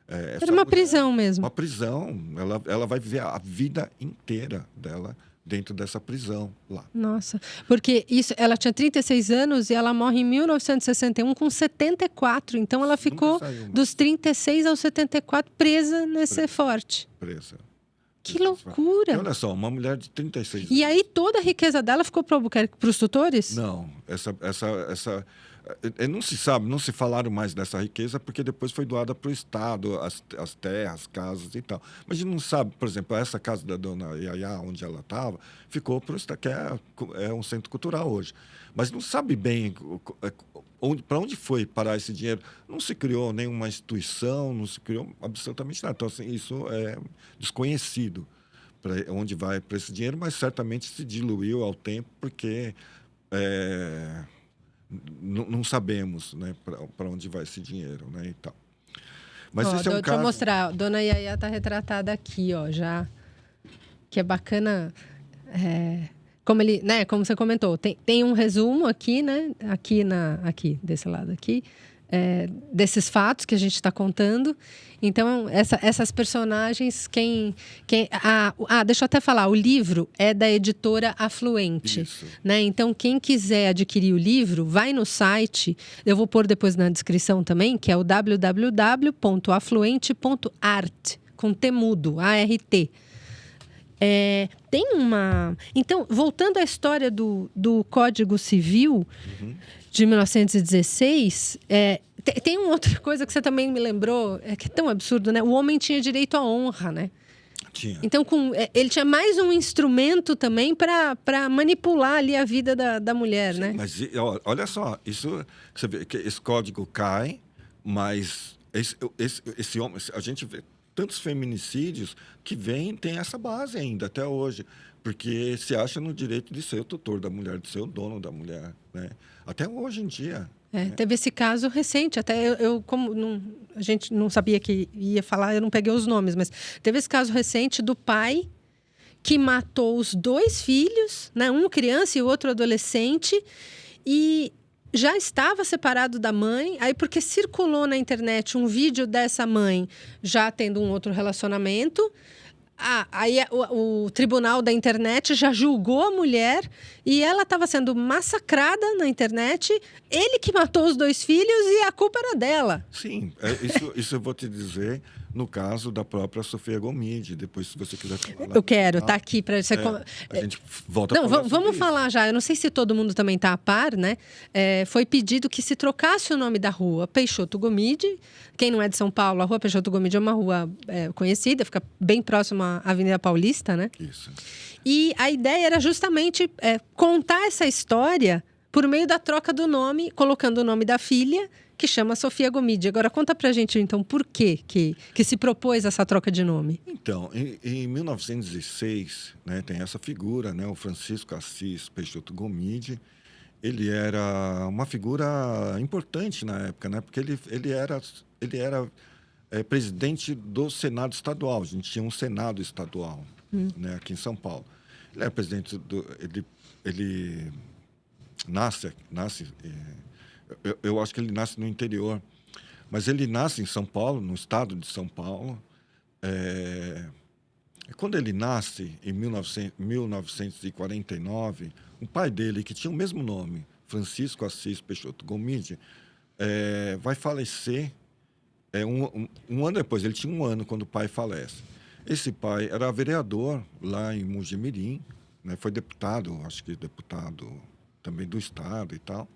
Era uma prisão mesmo. Uma prisão. Ela vai viver a vida inteira dela dentro dessa prisão lá. Nossa, porque ela tinha 36 anos e ela morre em 1961 com 74. Então ela ficou dos 36 aos 74 presa nesse forte. Presa. Que loucura! E olha só, uma mulher de 36 anos. E aí toda a riqueza dela ficou para os tutores? Não, não se sabe, não se falaram mais dessa riqueza porque depois foi doada para o Estado, as terras, casas e tal. Mas a gente não sabe, por exemplo, essa casa da Dona Iaiá, onde ela estava, ficou para o Estado, que é um centro cultural hoje. Mas não sabe bem para onde foi parar esse dinheiro. Não se criou nenhuma instituição, não se criou absolutamente nada. Então, assim, isso é desconhecido para onde vai para esse dinheiro, mas certamente se diluiu ao tempo porque... não sabemos, né, para onde vai esse dinheiro, né, e tal. Mas esse é um deixa caso... eu mostrar. Dona Iaiá está retratada aqui, ó, já. Que é bacana. Como você comentou, tem um resumo aqui, né? Aqui desse lado aqui. desses fatos que a gente está contando. Então, essas personagens, deixa eu até falar, o livro é da editora Afluente. Isso. Né? Então, quem quiser adquirir o livro, vai no site, eu vou pôr depois na descrição também, que é o www.afluente.art, com T mudo, A-R-T. Tem uma... Então, voltando à história do Código Civil de 1916, tem uma outra coisa que você também me lembrou, que é tão absurdo, né? O homem tinha direito à honra, né? Tinha. Então, ele tinha mais um instrumento também para manipular ali a vida da mulher, Sim, né? mas olha só, isso, você vê que esse código cai, mas esse homem, a gente vê tantos feminicídios que tem essa base ainda até hoje, porque se acha no direito de ser o tutor da mulher, de ser o dono da mulher, né? Até hoje em dia. Teve esse caso recente, até a gente não sabia que ia falar, eu não peguei os nomes, mas teve esse caso recente do pai que matou os 2 filhos, né? Um criança e o outro adolescente, e já estava separado da mãe, aí porque circulou na internet um vídeo dessa mãe já tendo um outro relacionamento. Aí o tribunal da internet já julgou a mulher e ela estava sendo massacrada na internet. Ele que matou os 2 filhos e a culpa era dela. Sim, isso eu vou te dizer no caso da própria Sofia Gomide. Depois, se você quiser falar. Eu quero, tá aqui para você. A gente volta Não, a falar vamos falar já. Eu não sei se todo mundo também está a par, né? Foi pedido que se trocasse o nome da rua Peixoto Gomide. Quem não é de São Paulo, a rua Peixoto Gomide é uma rua conhecida, fica bem próxima à Avenida Paulista, né? Isso. E a ideia era justamente contar essa história por meio da troca do nome, colocando o nome da filha, que chama Sofia Gomide. Agora, conta pra gente, então, por que se propôs essa troca de nome? Então, em 1916, né, tem essa figura, né, o Francisco Assis Peixoto Gomide. Ele era uma figura importante na época, né, porque ele era presidente do Senado Estadual. A gente tinha um Senado Estadual, né, aqui em São Paulo. Ele era presidente ele nasce eu acho que ele nasce no interior, mas ele nasce em São Paulo, no estado de São Paulo. Quando ele nasce, em 1949, o pai dele, que tinha o mesmo nome, Francisco Assis Peixoto Gomide, vai falecer um ano depois. Ele tinha 1 ano quando o pai falece. Esse pai era vereador lá em Mogi Mirim, né? Foi deputado, acho que deputado também do estado e tal.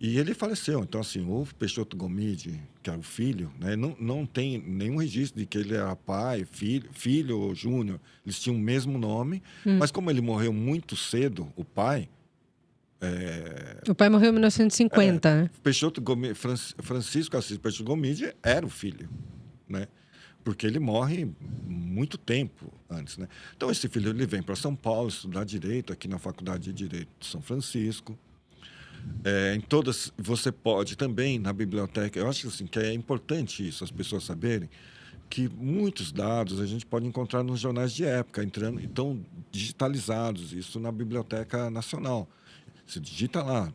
E ele faleceu. Então, assim, o Peixoto Gomide, que era o filho, né, não tem nenhum registro de que ele era pai, filho ou júnior. Eles tinham o mesmo nome, mas como ele morreu muito cedo, o pai... O pai morreu em 1950, né? Peixoto Gomide, Francisco Assis Peixoto Gomide era o filho, né? Porque ele morre muito tempo antes, né? Então, esse filho ele vem para São Paulo estudar Direito, aqui na Faculdade de Direito de São Francisco. Em todas, você pode também, na biblioteca, eu acho assim, que é importante isso, as pessoas saberem que muitos dados a gente pode encontrar nos jornais de época, então digitalizados, isso na Biblioteca Nacional. Você digita lá,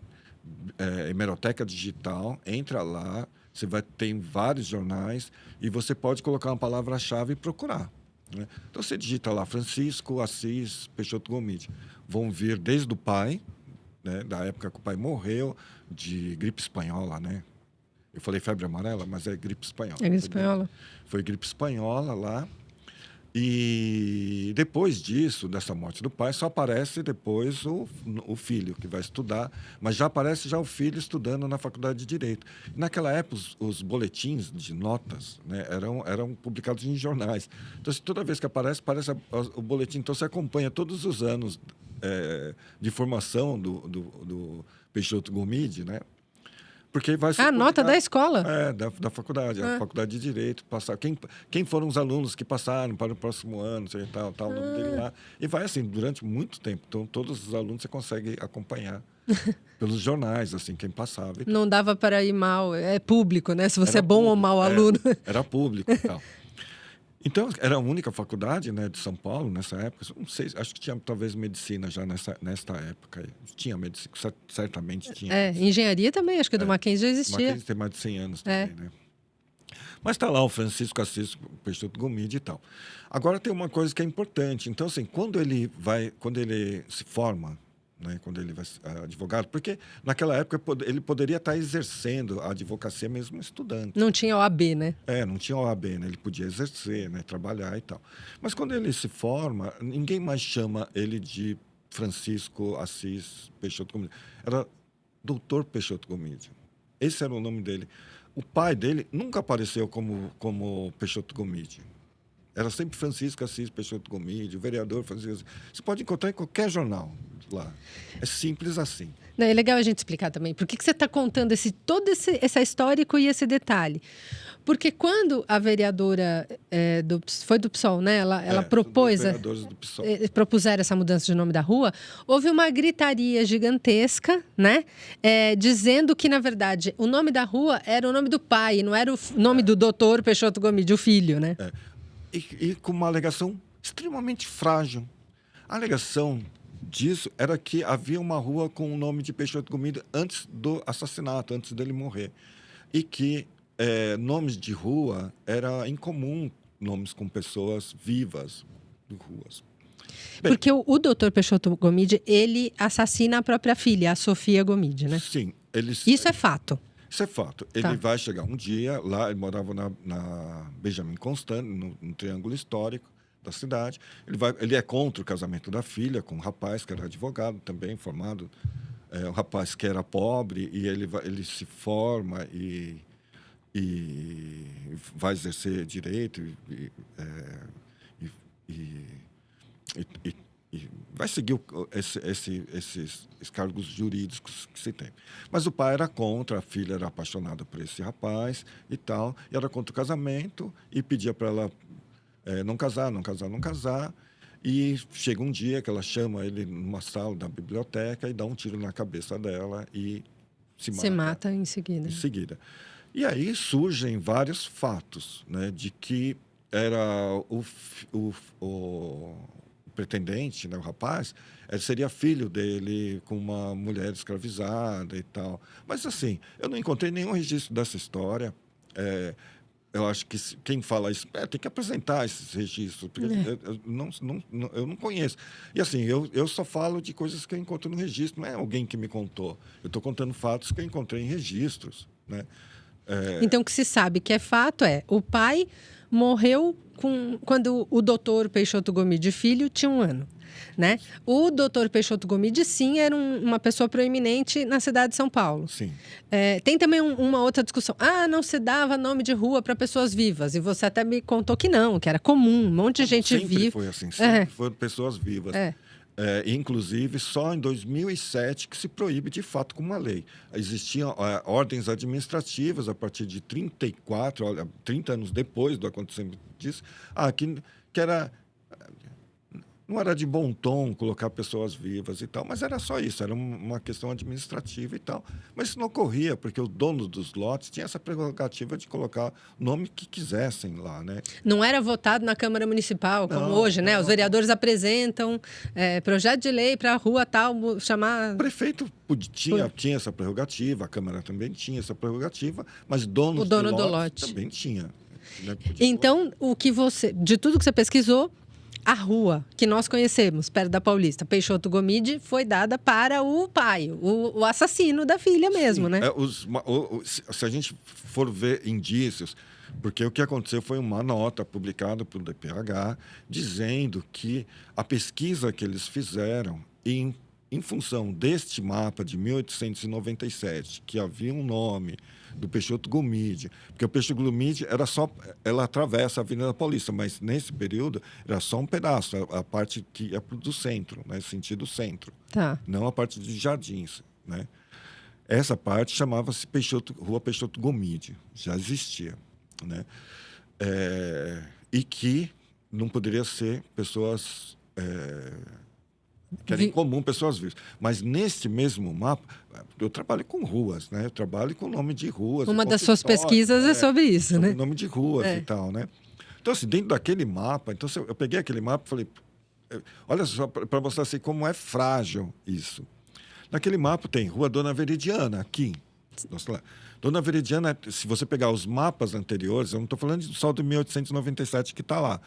hemeroteca digital, entra lá, você vai ter vários jornais e você pode colocar uma palavra-chave e procurar, né? Então, você digita lá, Francisco Assis Peixoto Gomide. Vão vir desde o pai, né, da época que o pai morreu, de gripe espanhola, né? Eu falei febre amarela, mas é gripe espanhola. É gripe espanhola. Foi gripe espanhola lá. E depois disso, dessa morte do pai, só aparece depois o filho, que vai estudar. Mas já aparece o filho estudando na Faculdade de Direito. Naquela época, os boletins de notas, né, eram publicados em jornais. Então, toda vez que aparece o boletim. Então, você acompanha todos os anos de formação do Peixoto Gomide, né? Porque vai ser a nota da escola. Da faculdade, a Faculdade de Direito, passar. Quem foram os alunos que passaram para o próximo ano, sei, tal, o nome dele lá. E vai assim, durante muito tempo. Então, todos os alunos você consegue acompanhar pelos jornais, assim, quem passava. Não dava para ir mal, é público, né? Se você Era é bom público, ou mau aluno. Era público e tal. Então, era a única faculdade, né, de São Paulo nessa época. Não sei, acho que tinha talvez medicina já nesta época. Tinha medicina, certamente tinha. Engenharia também, acho que do Mackenzie já existia. Mackenzie tem mais de 100 anos também, né? Mas está lá o Francisco Assis Peixoto Gomide e tal. Agora tem uma coisa que é importante. Então, assim, quando ele se forma, né, quando ele vai advogado, porque naquela época ele poderia estar exercendo a advocacia mesmo estudante. Não tinha OAB, né? Não tinha OAB, né? Ele podia exercer, né, trabalhar e tal. Mas quando ele se forma, ninguém mais chama ele de Francisco Assis Peixoto Gomide. Era Doutor Peixoto Gomide. Esse era o nome dele. O pai dele nunca apareceu como Peixoto Gomide. Era sempre Francisco Assis Peixoto Gomide, o vereador Francisco Assis. Você pode encontrar em qualquer jornal lá. É simples assim. Não, é legal a gente explicar também. Por que você está contando essa histórico e esse detalhe? Porque quando a vereadora foi do PSOL, né? Ela propôs, vereadores do PSOL. Propuseram essa mudança de nome da rua, houve uma gritaria gigantesca, né? Dizendo que, na verdade, o nome da rua era o nome do pai, não era o nome do doutor Peixoto Gomide, o filho, né? E com uma alegação extremamente frágil. A alegação disso era que havia uma rua com o nome de Peixoto Gomide antes do assassinato, antes dele morrer. E que nomes de rua era incomum, nomes com pessoas vivas de ruas. Bem, porque o doutor Peixoto Gomide, ele assassina a própria filha, a Sofia Gomide, né? Sim. Isso é fato. Isso é fato. Ele vai chegar um dia lá, ele morava na Benjamin Constant, no Triângulo Histórico da cidade. Ele é contra o casamento da filha com um rapaz que era advogado também, formado. Um rapaz que era pobre, e ele se forma e vai exercer direito e vai seguir esses cargos jurídicos que se tem. Mas o pai era contra, a filha era apaixonada por esse rapaz e tal, e era contra o casamento e pedia para ela não casar. E chega um dia que ela chama ele numa sala da biblioteca e dá um tiro na cabeça dela e se mata em seguida. E aí surgem vários fatos, né, de que era o pretendente, né, o rapaz, seria filho dele com uma mulher escravizada e tal. Mas, assim, eu não encontrei nenhum registro dessa história. Eu acho que quem fala isso tem que apresentar esses registros, porque eu não conheço. E, assim, eu só falo de coisas que eu encontro no registro, não é alguém que me contou. Eu estou contando fatos que eu encontrei em registros, né? Então, o que se sabe que é fato o pai morreu quando o doutor Peixoto Gomide Filho tinha 1 ano, né? O doutor Peixoto Gomide, sim, era uma pessoa proeminente na cidade de São Paulo. Sim. Tem também uma outra discussão. Não se dava nome de rua para pessoas vivas. E você até me contou que não, que era comum, um monte de gente viva. Sempre foi assim, sempre foram pessoas vivas. Inclusive, só em 2007 que se proíbe de fato com uma lei. Existiam ordens administrativas a partir de 30 anos depois do acontecimento disso, que era... Não era de bom tom colocar pessoas vivas e tal, mas era só isso, era uma questão administrativa e tal. Mas isso não ocorria, porque os donos dos lotes tinham essa prerrogativa de colocar o nome que quisessem lá, né? Não era votado na Câmara Municipal, como hoje, né? Os vereadores apresentam projeto de lei para a rua tal, chamar... O prefeito tinha essa prerrogativa, a Câmara também tinha essa prerrogativa, mas o dono do lote também tinha. Né? Então, de tudo que você pesquisou, a rua que nós conhecemos, perto da Paulista, Peixoto Gomide, foi dada para o pai, o assassino da filha mesmo, né? Se a gente for ver indícios, porque o que aconteceu foi uma nota publicada pelo DPH dizendo que a pesquisa que eles fizeram em função deste mapa de 1897, que havia um nome do Peixoto Gomide, porque o Peixoto Gomide ela atravessa a Avenida Paulista, mas nesse período era só um pedaço, a parte que ia do centro, né, sentido centro, não a parte de Jardins, né? Essa parte chamava-se Rua Peixoto Gomide, já existia, né? E que não poderia ser pessoas que era incomum pessoas vivas. Mas neste mesmo mapa, eu trabalho com ruas, né? Eu trabalho com nome de ruas. Uma das suas pesquisas é sobre isso, né? Nome de ruas e tal, né? Então, assim, dentro daquele mapa, então eu peguei aquele mapa e falei, olha só, para mostrar assim como é frágil isso. Naquele mapa tem Rua Dona Veridiana, aqui. Nossa, lá. Dona Veridiana, se você pegar os mapas anteriores, eu não estou falando só do 1897 que está lá.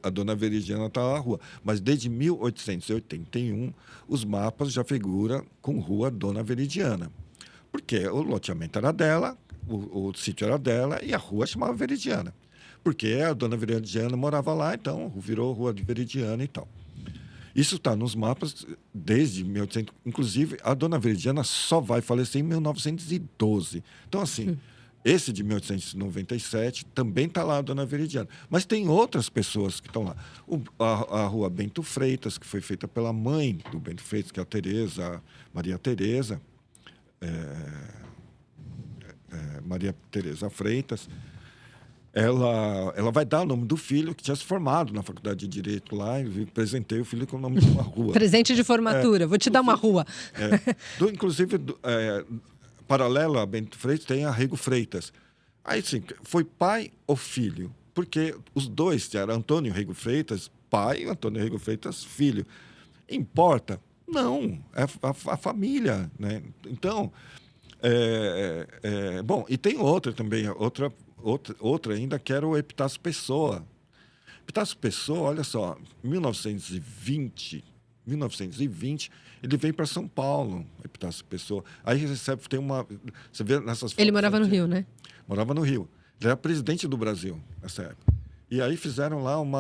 A Dona Veridiana está lá na rua. Mas desde 1881, os mapas já figuram com Rua Dona Veridiana. Porque o loteamento era dela, o sítio era dela e a rua chamava Veridiana. Porque a Dona Veridiana morava lá, então virou Rua de Veridiana e tal. Isso está nos mapas desde 1800. Inclusive, a Dona Veridiana só vai falecer em 1912. Então, assim, esse de 1897 também está lá, a Dona Veridiana. Mas tem outras pessoas que estão lá. A Rua Bento Freitas, que foi feita pela mãe do Bento Freitas, que é a Tereza, Maria Tereza. Maria Tereza Freitas. Ela vai dar o nome do filho que tinha se formado na Faculdade de Direito lá e apresentei o filho com o nome de uma rua. Presente de formatura, vou te dar uma rua. Inclusive, paralelo a Bento Freitas, tem a Rego Freitas. Aí, sim, foi pai ou filho? Porque os dois, era Antônio Rego Freitas, pai, e Antônio Rego Freitas, filho. Importa? Não, é a família, né? Então, bom, e tem outra também, outra ainda, que era o Epitácio Pessoa. Epitácio Pessoa, olha só, 1920, ele veio para São Paulo, Epitácio Pessoa. Aí recebe, você vê nessas fotos. Ele morava no Rio, né? Morava no Rio. Ele era presidente do brasil nessa época. E aí fizeram lá um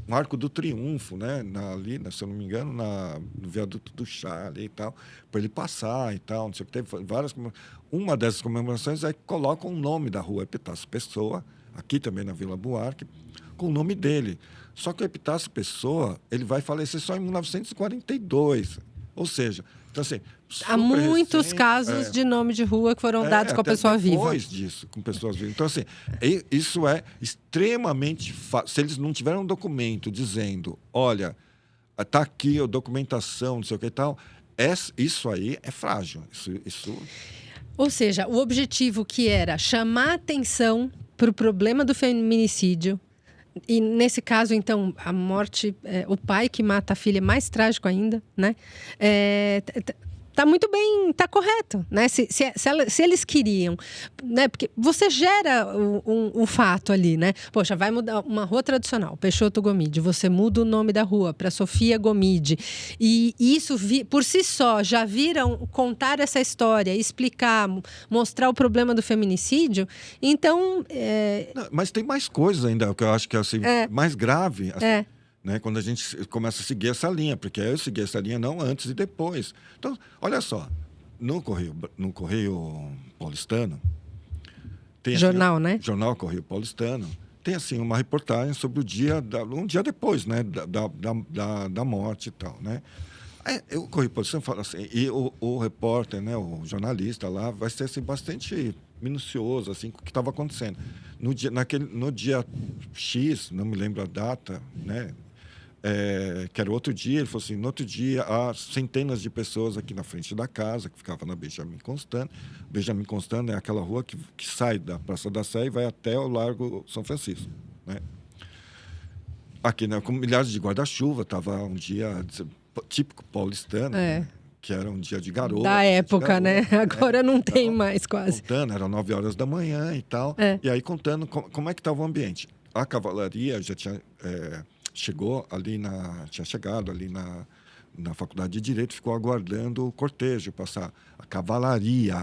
Arco do Triunfo, né? Ali, se eu não me engano, no Viaduto do Chá ali e tal, para ele passar e tal, não sei o que. Teve várias. Uma dessas comemorações é que colocam o nome da rua Epitácio Pessoa, aqui também na Vila Buarque, com o nome dele. Só que o Epitácio Pessoa, ele vai falecer só em 1942. Ou seja, então assim... Há muitos casos de nome de rua que foram dados com a pessoa viva. Depois disso, com pessoas vivas. Então, assim, isso é extremamente fácil. Se eles não tiverem um documento dizendo, olha, está aqui a documentação, não sei o que e tal, isso aí é frágil. Isso... Ou seja, o objetivo que era chamar atenção para o problema do feminicídio, e nesse caso, então, a morte, o pai que mata a filha é mais trágico ainda, né? Tá muito bem, tá correto, né? Se eles queriam, né? Porque você gera um fato ali, né? Poxa, vai mudar uma rua tradicional, Peixoto Gomide, você muda o nome da rua para Sofia Gomide. E isso, por si só, já viram contar essa história, explicar, mostrar o problema do feminicídio. Então... Não, mas tem mais coisas ainda, que eu acho que é assim, mais grave. Assim, né, quando a gente começa a seguir essa linha, porque eu segui essa linha não antes e depois. Então, olha só, no Correio Paulistano... Tem, jornal, assim, né? Jornal Correio Paulistano. Tem, assim, uma reportagem sobre um dia depois, né, da morte e tal, né? Aí, o Correio Paulistano fala assim, e o repórter, né, o jornalista lá, vai ser assim, bastante minucioso, assim, com o que estava acontecendo. No dia X, não me lembro a data, né? Que era outro dia, ele falou assim, no outro dia há centenas de pessoas aqui na frente da casa, que ficava na Benjamin Constant. Benjamin Constant é aquela rua que sai da Praça da Sé e vai até o Largo São Francisco, né? Aqui, né, com milhares de guarda-chuva, estava um dia típico paulistano, que era um dia de garoto. Da época, né? Agora não tem mais quase. Contando, eram 9 horas da manhã e tal. E aí contando como é que estava o ambiente. A cavalaria já tinha... tinha chegado ali na Faculdade de Direito, ficou aguardando o cortejo passar, a cavalaria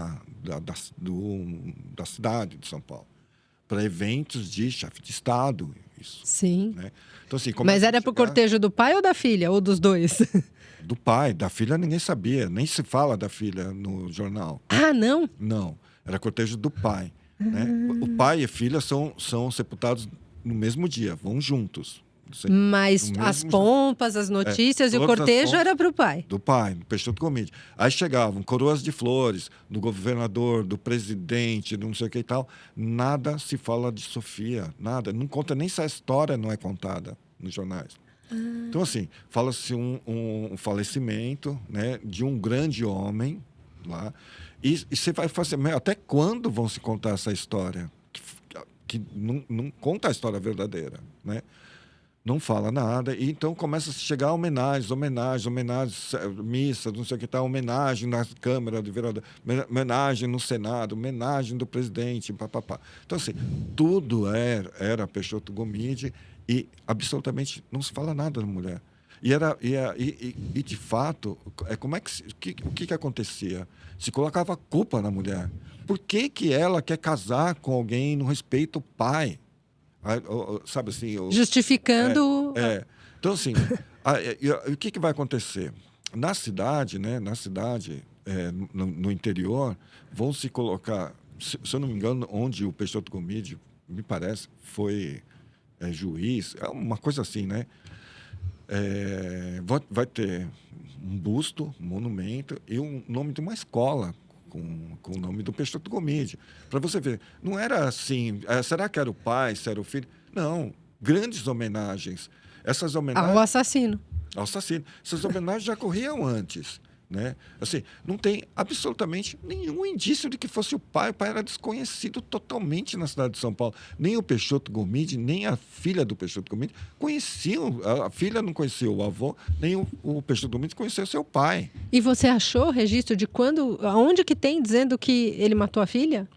da cidade de São Paulo, para eventos de chefe de Estado. Isso, sim. Né? Então, assim, mas era para o cortejo do pai ou da filha? Ou dos dois? Do pai. Da filha ninguém sabia. Nem se fala da filha no jornal. Ah, não? Não. Era cortejo do pai. Né? O pai e a filha são sepultados no mesmo dia. Vão juntos. Mas as pompas, as notícias e o cortejo era para o pai? Do pai, do Peixoto Gomide. Aí chegavam coroas de flores do governador, do presidente, do não sei o que e tal. Nada se fala de Sofia, nada. Não conta nem se a história não é contada nos jornais. Então, assim, fala-se um falecimento, né, de um grande homem lá. E você vai fazer... Até quando vão se contar essa história? que não conta a história verdadeira, né? Não fala nada, e então começa a chegar homenagens, missas, não sei o que tal, homenagem na Câmara de Vereadores, homenagem no Senado, homenagem do presidente, papapá. Então, assim, tudo era Peixoto Gomide e absolutamente não se fala nada da mulher. E de fato, como é o que acontecia? Se colocava a culpa na mulher. Por que ela quer casar com alguém e não respeita o pai? Sabe assim, justificando. Então, assim, o que vai acontecer? Na cidade, né? No interior, vão se colocar, se eu não me engano, onde o Peixoto Gomide, me parece, foi juiz, é uma coisa assim, né? Vai ter um busto, um monumento e o nome de uma escola com o nome do Peixoto Gomide. Para você ver, não era assim, será que era o pai, se era o filho? Não, grandes homenagens. Essas homenagens... Ao assassino. Ao assassino. Essas homenagens já corriam antes, né? Assim, não tem absolutamente nenhum indício de que fosse o pai. O pai era desconhecido totalmente na cidade de São Paulo. Nem o Peixoto Gomide, nem a filha do Peixoto Gomide conheciam. A filha não conhecia o avô, nem o Peixoto Gomide conhecia o seu pai. E você achou registro de aonde que tem dizendo que ele matou a filha?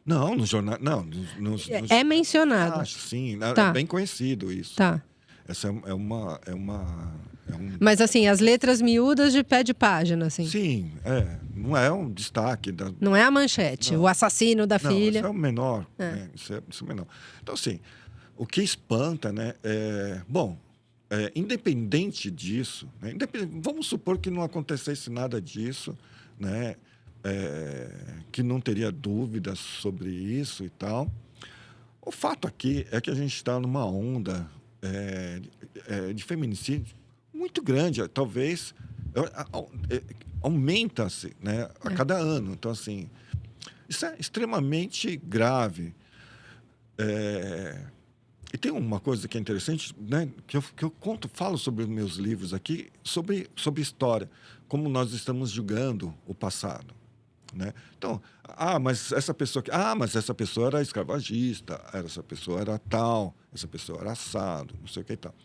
Não, no jornal... Não, é mencionado. Acho, sim. Tá. É bem conhecido isso. Tá. Essa é uma Mas, assim, as letras miúdas de pé de página, assim. Sim, não é um destaque. Não é a manchete, o assassino da filha. Isso é o menor. Né? Isso é o menor. Então, assim, o que espanta, né? Independente disso, né? Vamos supor que não acontecesse nada disso, né? Que não teria dúvidas sobre isso e tal. O fato aqui é que a gente está numa onda de feminicídio muito grande, talvez aumenta-se, né, a cada ano. Então, assim, isso é extremamente grave. E tem uma coisa que é interessante, né, que eu falo sobre os meus livros aqui, sobre história, como nós estamos julgando o passado. Né? Então, mas essa pessoa era escravagista, essa pessoa era tal, essa pessoa era assado, não sei o que e tal.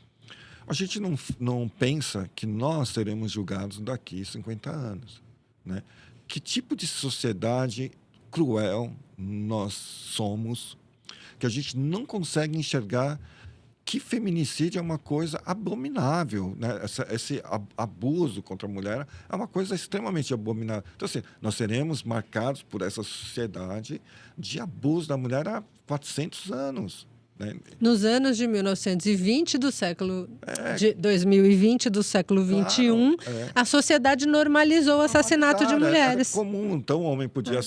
A gente não pensa que nós seremos julgados daqui a 50 anos. Né? Que tipo de sociedade cruel nós somos, que a gente não consegue enxergar que feminicídio é uma coisa abominável, né? Esse abuso contra a mulher é uma coisa extremamente abominável. Então, assim, nós seremos marcados por essa sociedade de abuso da mulher há 400 anos. Né? Nos anos de 1920 do século... de 2020 do século XXI, a sociedade normalizou o assassinato de mulheres. Era comum. Então, o homem podia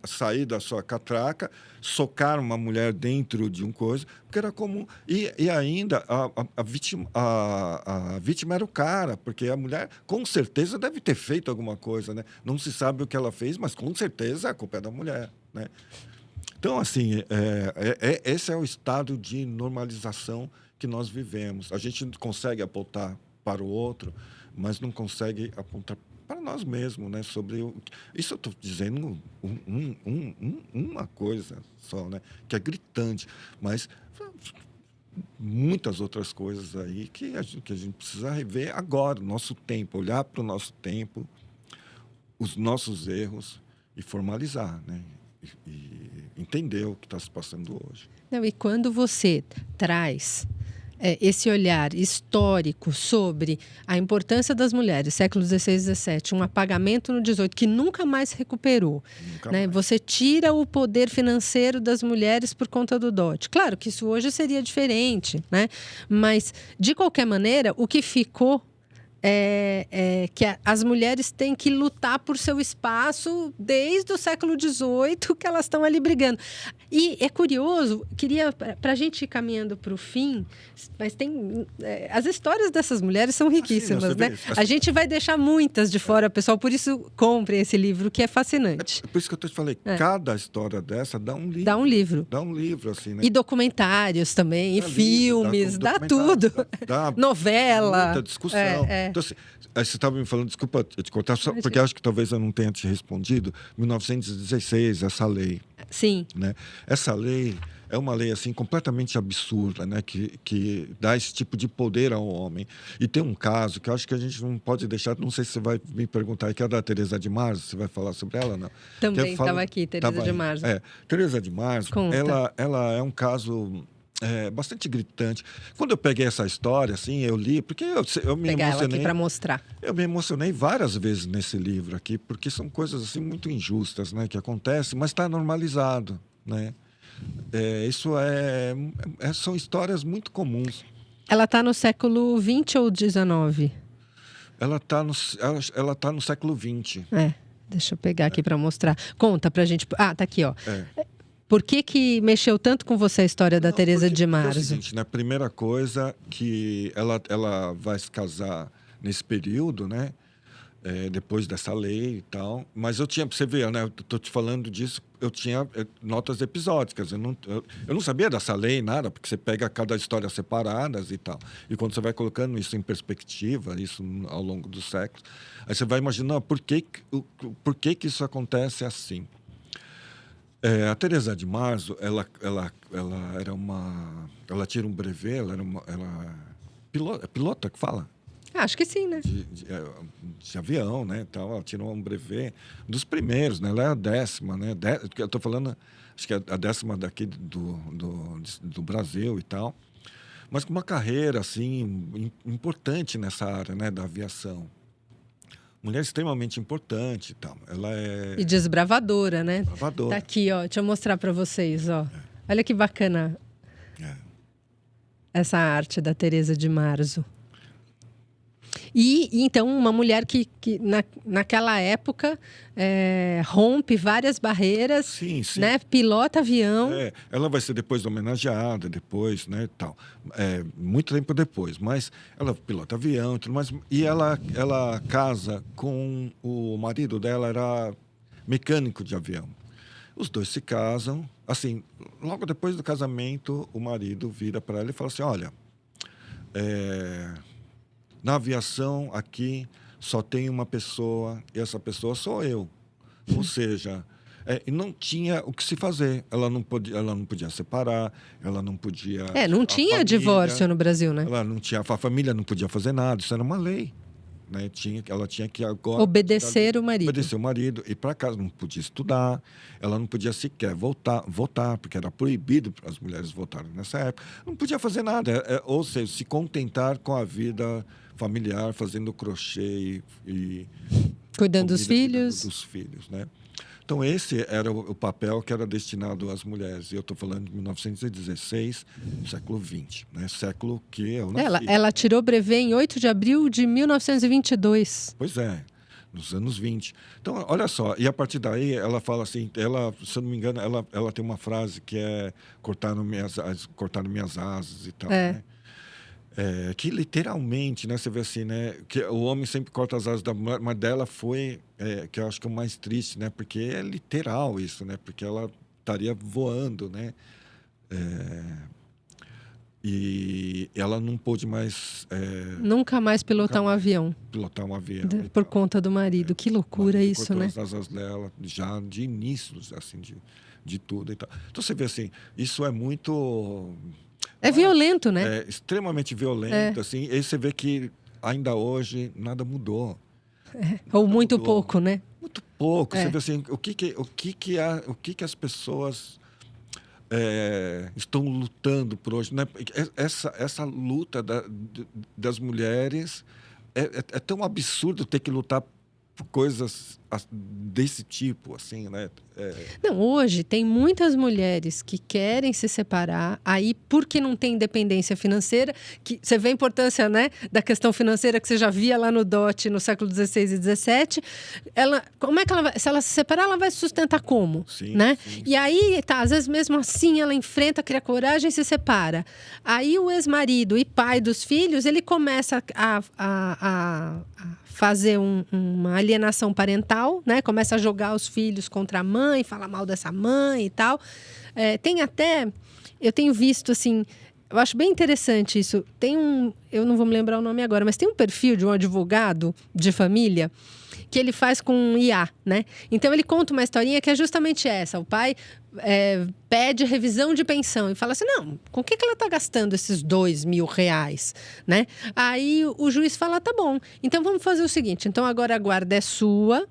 sair da sua catraca, socar uma mulher dentro de um coisa, porque era comum. E ainda, a vítima era o cara, porque a mulher, com certeza, deve ter feito alguma coisa. Né? Não se sabe o que ela fez, mas, com certeza, a culpa é da mulher. Né? Então, assim, esse é o estado de normalização que nós vivemos. A gente consegue apontar para o outro, mas não consegue apontar para nós mesmos, né? Isso eu estou dizendo uma coisa só, né? Que é gritante, mas muitas outras coisas aí que a gente precisa rever agora, no nosso tempo, olhar para o nosso tempo, os nossos erros e formalizar, né? E entender o que está se passando hoje. Não, e quando você traz esse olhar histórico sobre a importância das mulheres, século XVI e XVII, um apagamento no XVIII que nunca mais recuperou, né? Você tira o poder financeiro das mulheres por conta do dote. Claro que isso hoje seria diferente, né? Mas, de qualquer maneira, o que ficou que as mulheres têm que lutar por seu espaço desde o século XVIII, que elas estão ali brigando. E é curioso, para a gente ir caminhando para o fim, mas tem... as histórias dessas mulheres são riquíssimas, né? A gente vai deixar muitas de fora, pessoal, por isso comprem esse livro, que é fascinante. Por isso que eu te falei, cada história dessa dá um livro. Dá um livro. Dá um livro, assim, né? E documentários também, e filmes, dá tudo. Dá novela. Muita discussão. Então, assim, aí você estava me falando, desculpa eu te cortar, só Imagina. porque acho que talvez eu não tenha te respondido. 1916, essa lei, Sim. né? Essa lei é uma lei assim completamente absurda, né? Que dá esse tipo de poder ao homem. E tem um caso que eu acho que a gente não pode deixar, não sei se você vai me perguntar, que é a da Teresa de Marzo, você vai falar sobre ela, não? Também estava aqui, Teresa de Marzo. Teresa de Marzo, Conta. ela é um caso bastante gritante. Quando eu peguei essa história, assim, eu li, porque eu me Pegar ela aqui emocionei. para mostrar. Eu me emocionei várias vezes nesse livro aqui, porque são coisas assim muito injustas, né, que acontecem, mas está normalizado, né? São histórias muito comuns. Ela está no século XX ou XIX? Ela tá no século XX. Deixa eu pegar aqui para mostrar. Conta pra gente. Ah, tá aqui, ó. Por que mexeu tanto com você a história da Teresa de Marzo? É o seguinte, né? Primeira coisa que ela vai se casar nesse período, né? Depois dessa lei e tal. Mas eu tinha, pra você ver, né? Eu tô te falando disso, eu tinha notas episódicas. Eu não sabia dessa lei, nada, porque você pega cada história separadas e tal. E quando você vai colocando isso em perspectiva, isso ao longo dos séculos, aí você vai imaginando por que isso acontece assim. A Teresa de Marzo, ela era ela tira um brevet, pilota que fala? Acho que sim, né? De avião, né? Tal. Ela tirou um brevet dos primeiros, né? Ela é a 10ª, né? Eu estou falando, acho que é a 10ª daqui do Brasil e tal. Mas com uma carreira, assim, importante nessa área, né? Da aviação. Mulher extremamente importante e tal. Ela é... E desbravadora, né? Desbravadora. Tá aqui, ó. Deixa eu mostrar para vocês, ó. Olha que bacana essa arte da Teresa de Marzo. E então, uma mulher que naquela época rompe várias barreiras, sim. né? Pilota avião. Ela vai ser depois homenageada, depois, né, tal. Muito tempo depois, mas ela pilota avião e tudo mais. E ela casa com o marido dela, era mecânico de avião. Os dois se casam. Assim, logo depois do casamento, o marido vira para ela e fala assim, olha... na aviação, aqui, só tem uma pessoa, e essa pessoa sou eu. Ou seja, e não tinha o que se fazer. Ela não podia separar, ela não podia... não tinha divórcio no Brasil, né? Ela não tinha... A família não podia fazer nada, isso era uma lei. Né? Ela tinha que agora... Obedecer o marido. Obedecer o marido, ir para casa, não podia estudar, ela não podia sequer votar, porque era proibido para as mulheres votarem nessa época. Não podia fazer nada, ou seja, se contentar com a vida familiar, fazendo crochê e cuidando dos filhos. Cuidando dos filhos, né? Então, esse era o papel que era destinado às mulheres. E eu estou falando de 1916, século XX, né? Século que eu nasci. Ela tirou brevet em 8 de abril de 1922. Pois é, nos anos 20. Então, olha só, e a partir daí ela fala assim, se eu não me engano, ela tem uma frase que é cortaram minhas asas e tal, né? Que literalmente, né, você vê assim, né, que o homem sempre corta as asas da mulher, mas dela foi, que eu acho que é o mais triste, né, porque é literal isso, né, porque ela estaria voando, né, e ela não pôde mais... Nunca mais pilotar um avião. Pilotar um avião. Por conta do marido. Que loucura isso, né? Cortou as asas dela já de início, assim, de tudo e tal. Então você vê assim, isso é muito... É violento, né? É extremamente violento, assim. E aí você vê que ainda hoje nada mudou. Ou muito pouco, né? Muito pouco. Você vê assim, o que as pessoas estão lutando por hoje, né? Essa luta das mulheres é tão absurdo ter que lutar por coisas desse tipo, assim, né? Não, hoje tem muitas mulheres que querem se separar, aí porque não tem independência financeira, que você vê a importância, né, da questão financeira que você já via lá no DOT no século XVI e XVII, como é que ela vai, se ela se separar, ela vai se sustentar como? Sim, né? sim. E aí, às vezes mesmo assim, ela enfrenta, cria coragem e se separa. Aí o ex-marido e pai dos filhos, ele começa a fazer uma alienação parental, né? Começa a jogar os filhos contra a mãe, falar mal dessa mãe e tal. Eu tenho visto, assim, Eu acho bem interessante isso. Tem eu não vou me lembrar o nome agora, mas tem um perfil de um advogado de família que ele faz com IA, né? Então ele conta uma historinha que é justamente essa. O pai pede revisão de pensão e fala assim, não, com o que ela está gastando esses R$ 2.000, né? Aí o juiz fala, tá bom, então vamos fazer o seguinte, então agora a guarda é sua,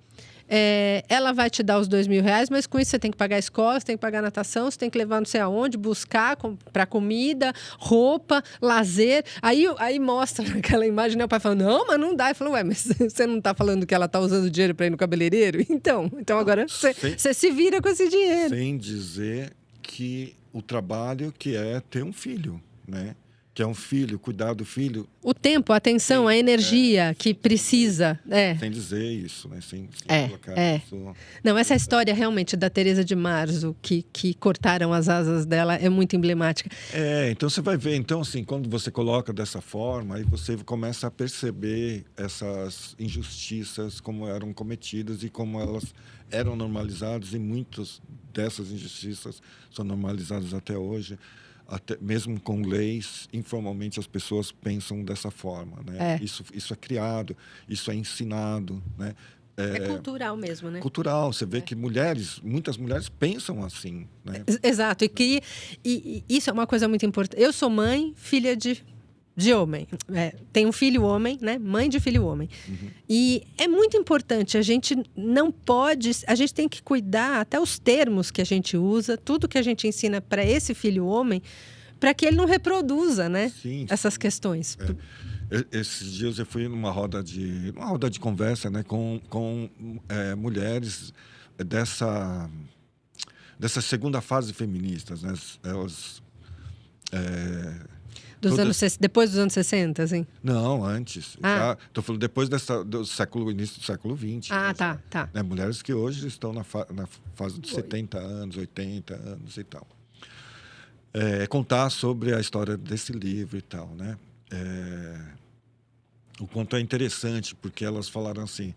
ela vai te dar os R$ 2.000, mas com isso você tem que pagar a escola, você tem que pagar a natação, você tem que levar não sei aonde, buscar para comida, roupa, lazer. Aí mostra aquela imagem, né? O pai fala, não, mas não dá. Ele falou, ué, mas você não está falando que ela está usando dinheiro para ir no cabeleireiro? Então agora você se vira com esse dinheiro. Sem dizer que o trabalho que é ter um filho, né? Que é um filho, cuidar do filho. O tempo, a atenção, a energia que precisa. Sem dizer isso, né? Sem colocar isso. Não, essa história realmente da Teresa de Marzo, que cortaram as asas dela, é muito emblemática. Então você vai ver. Então, assim, quando você coloca dessa forma, aí você começa a perceber essas injustiças, como eram cometidas e como elas eram normalizadas, e muitas dessas injustiças são normalizadas até hoje. Até mesmo com leis, informalmente as pessoas pensam dessa forma, né? Isso é criado, isso é ensinado, né? É cultural mesmo, né? Cultural. Você vê que muitas mulheres pensam assim, né? Exato. E isso é uma coisa muito importante. Eu sou mãe, filha de homem. Tenho um filho homem, né? Mãe de filho homem. Uhum. E é muito importante. A gente não pode... A gente tem que cuidar até os termos que a gente usa, tudo que a gente ensina para esse filho homem, para que ele não reproduza, né? Sim, essas questões. Esses dias eu fui numa roda de conversa, né? Com mulheres dessa segunda fase feministas, né? Elas... Depois dos anos 60, assim? Não, antes. Estou falando depois do início do século XX. Tá. Né? Mulheres que hoje estão na fase de 70 anos, 80 anos e tal. Contar sobre a história desse livro e tal, né? O quanto é interessante, porque elas falaram assim,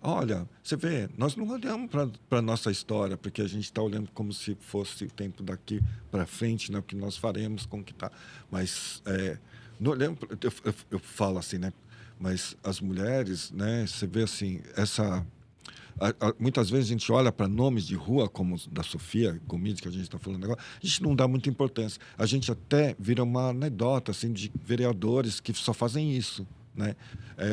olha, você vê, nós não olhamos para a nossa história, porque a gente está olhando como se fosse o tempo daqui para frente, né, o que nós faremos com o que está. Mas, não olhamos, eu falo assim, né, mas as mulheres, né, você vê assim, muitas vezes a gente olha para nomes de rua, como da Sofia Gomide, que a gente está falando agora, a gente não dá muita importância. A gente até vira uma anedota assim, de vereadores que só fazem isso. Né?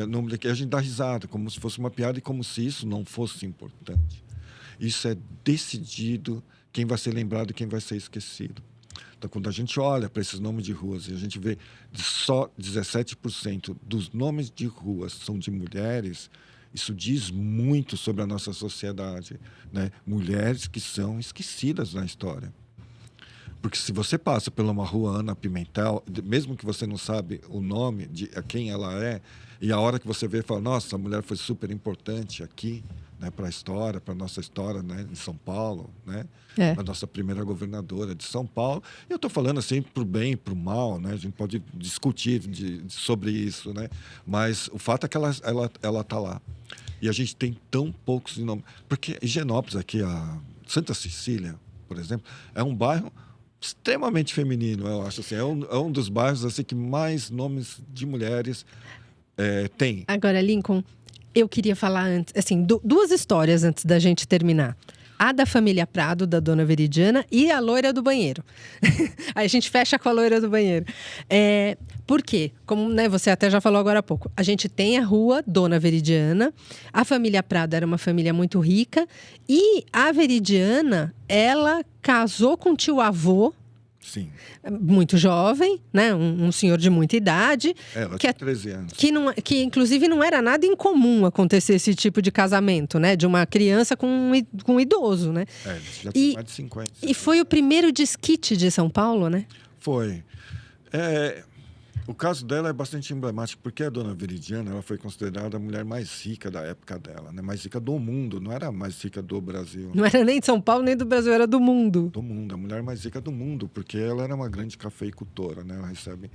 Nome que a gente dá risada, como se fosse uma piada e como se isso não fosse importante. Isso é decidido quem vai ser lembrado e quem vai ser esquecido. Então, quando a gente olha para esses nomes de ruas e a gente vê que só 17% dos nomes de ruas são de mulheres, isso diz muito sobre a nossa sociedade, né? Mulheres que são esquecidas na história. Porque se você passa por uma rua Ana Pimentel, mesmo que você não sabe o nome de quem ela é, e a hora que você vê, fala, nossa, a mulher foi super importante aqui, né, para a história, para a nossa história, né, em São Paulo, né? A nossa primeira governadora de São Paulo. E eu estou falando assim para o bem e para o mal, né? A gente pode discutir sobre isso, né? Mas o fato é que ela está lá. E a gente tem tão poucos nomes. Porque Higienópolis, aqui, a Santa Cecília, por exemplo, é um bairro extremamente feminino, eu acho assim. É um dos bairros assim, que mais nomes de mulheres tem. Agora, Lincoln, eu queria falar antes, assim, duas histórias antes da gente terminar. A da família Prado, da Dona Veridiana, e a loira do banheiro. Aí a gente fecha com a loira do banheiro. Por quê? Como, né, você até já falou agora há pouco. A gente tem a rua Dona Veridiana. A família Prado era uma família muito rica. E a Veridiana, ela casou com o tio-avô. Sim. Muito jovem, né? Um senhor de muita idade. Ela tinha 13 anos. Que, inclusive, não era nada incomum acontecer esse tipo de casamento, né? De uma criança com um idoso, né? Já tinha mais de 50. E foi o primeiro desquite de São Paulo, né? Foi. O caso dela é bastante emblemático, porque a Dona Veridiana, ela foi considerada a mulher mais rica da época dela, né? Mais rica do mundo, não era a mais rica do Brasil. Não era nem de São Paulo, nem do Brasil, era do mundo. Do mundo, a mulher mais rica do mundo, porque ela era uma grande cafeicultora, né? Ela recebe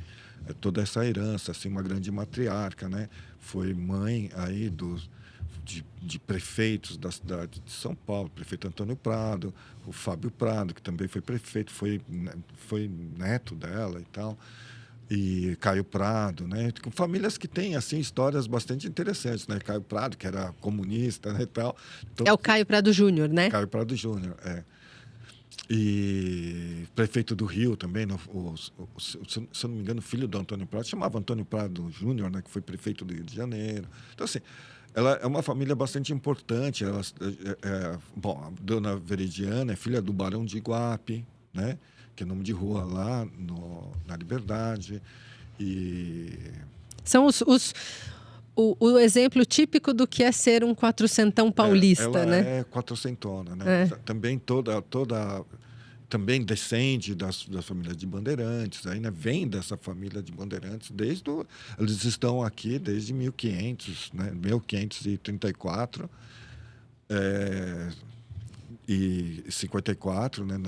toda essa herança, assim, uma grande matriarca, né? Foi mãe aí de prefeitos da cidade de São Paulo, o prefeito Antônio Prado, o Fábio Prado, que também foi prefeito, foi neto dela e tal, e Caio Prado, né? Com famílias que têm assim histórias bastante interessantes, né? Caio Prado, que era comunista, né, e tal. Então, É o Caio Prado Júnior, né? Caio Prado Júnior, E prefeito do Rio também, se eu não me engano, o filho do Antônio Prado, chamava Antônio Prado Júnior, né, que foi prefeito do Rio de Janeiro. Então, assim, ela é uma família bastante importante. Bom, a dona Veridiana é filha do Barão de Iguape, né, que é nome de rua lá na Liberdade. E São o exemplo típico do que é ser um quatrocentão paulista, ela né? é quatrocentona, né? Também também descende das famílias de Bandeirantes, aí, né? Vem dessa família de Bandeirantes eles estão aqui desde 1500, né? 1534 e 54, né?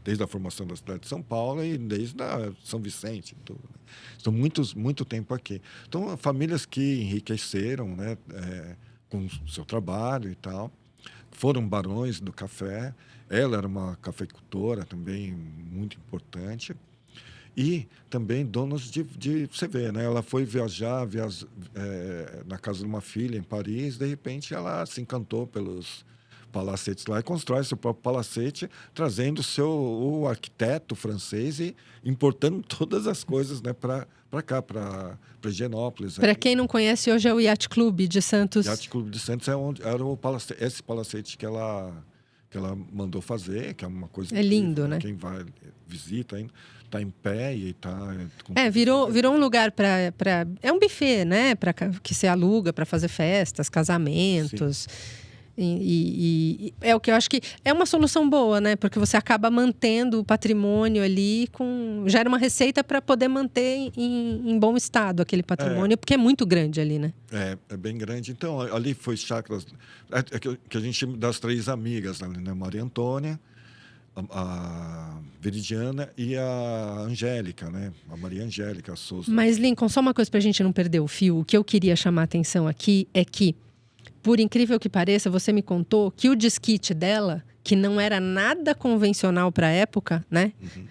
Desde a formação da cidade de São Paulo e desde São Vicente. Tudo, né? Estão muito tempo aqui. Então, famílias que enriqueceram, né, com o seu trabalho e tal. Foram barões do café. Ela era uma cafeicultora também muito importante. E também donos de você vê, né? Ela foi viajar na casa de uma filha em Paris. De repente, ela se encantou pelos palacetes lá e constrói seu próprio palacete, trazendo o arquiteto francês e importando todas as coisas, né, para cá, para Higienópolis. Para quem não conhece, hoje é o Yacht Club de Santos. Yacht Club de Santos era esse palacete que ela mandou fazer, que é uma coisa lindo, né? Quem vai visita ainda está em pé e está virou um lugar para é um buffet, né, para que se aluga para fazer festas, casamentos. Sim. E é o que eu acho que é uma solução boa, né? Porque você acaba mantendo o patrimônio ali, gera uma receita para poder manter em bom estado aquele patrimônio, porque é muito grande ali, né? É bem grande. Então, ali foi chácaras que a gente chama das três amigas ali, né? Maria Antônia, a Veridiana e a Angélica, né? A Maria Angélica Souza. Mas, Lincoln, só uma coisa para a gente não perder o fio. O que eu queria chamar a atenção aqui é que, por incrível que pareça, você me contou que o desquite dela, que não era nada convencional para a época, né? Uhum.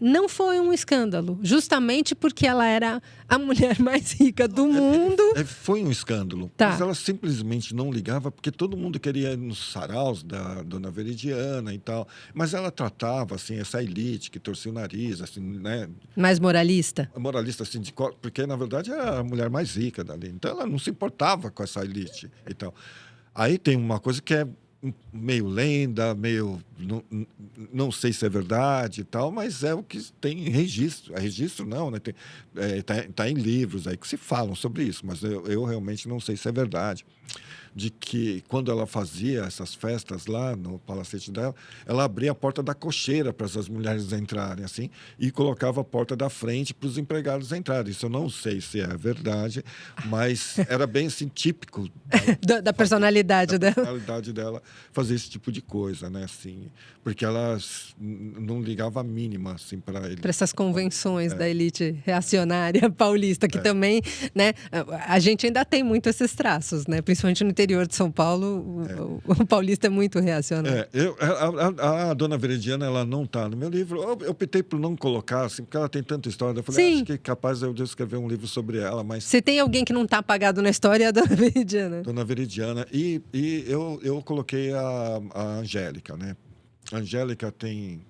Não foi um escândalo, justamente porque ela era a mulher mais rica do mundo. Foi um escândalo, tá. Mas ela simplesmente não ligava, porque todo mundo queria ir nos saraus da dona Veridiana e tal. Mas ela tratava, assim, essa elite que torcia o nariz, assim, né? Mais moralista? Moralista, assim, porque, na verdade, era a mulher mais rica dali. Então, ela não se importava com essa elite e tal. Aí tem uma coisa que é meio lenda, meio... Não sei se é verdade e tal, mas é o que tem registro. Registro não, né? Tá em livros aí que se falam sobre isso, mas eu realmente não sei se é verdade. De que, quando ela fazia essas festas lá no palacete dela, ela abria a porta da cocheira para essas mulheres entrarem, assim, e colocava a porta da frente para os empregados entrarem. Isso eu não sei se é verdade, mas era bem, assim, típico da personalidade dela. Da personalidade dela fazer esse tipo de coisa, né, assim, porque ela não ligava a mínima, assim, para ele. Para essas convenções da elite reacionária paulista, que também, né, a gente ainda tem muito esses traços, né, principalmente no interior de São Paulo, o paulista é muito reacionário. A dona Veridiana, ela não está no meu livro. Eu optei por não colocar, assim, porque ela tem tanta história. Eu falei, acho que é capaz de eu escrever um livro sobre ela, mas... Se tem alguém que não está apagado na história, é a dona Veridiana. Dona Veridiana. E eu coloquei a Angélica, né? A Angélica tem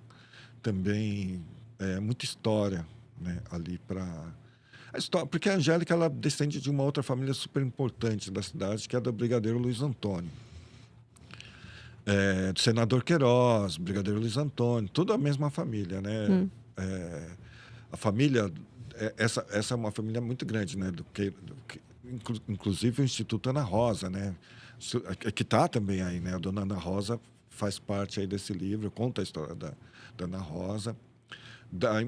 também muita história, né, ali para... Porque a Angélica, ela descende de uma outra família super importante da cidade, que é do brigadeiro Luiz Antônio. Do senador Queiroz, brigadeiro Luiz Antônio, tudo a mesma família, né? A família... Essa é uma família muito grande, né? Inclusive o Instituto Ana Rosa, né? Que está também aí, né? A dona Ana Rosa faz parte aí desse livro, conta a história da Ana Rosa.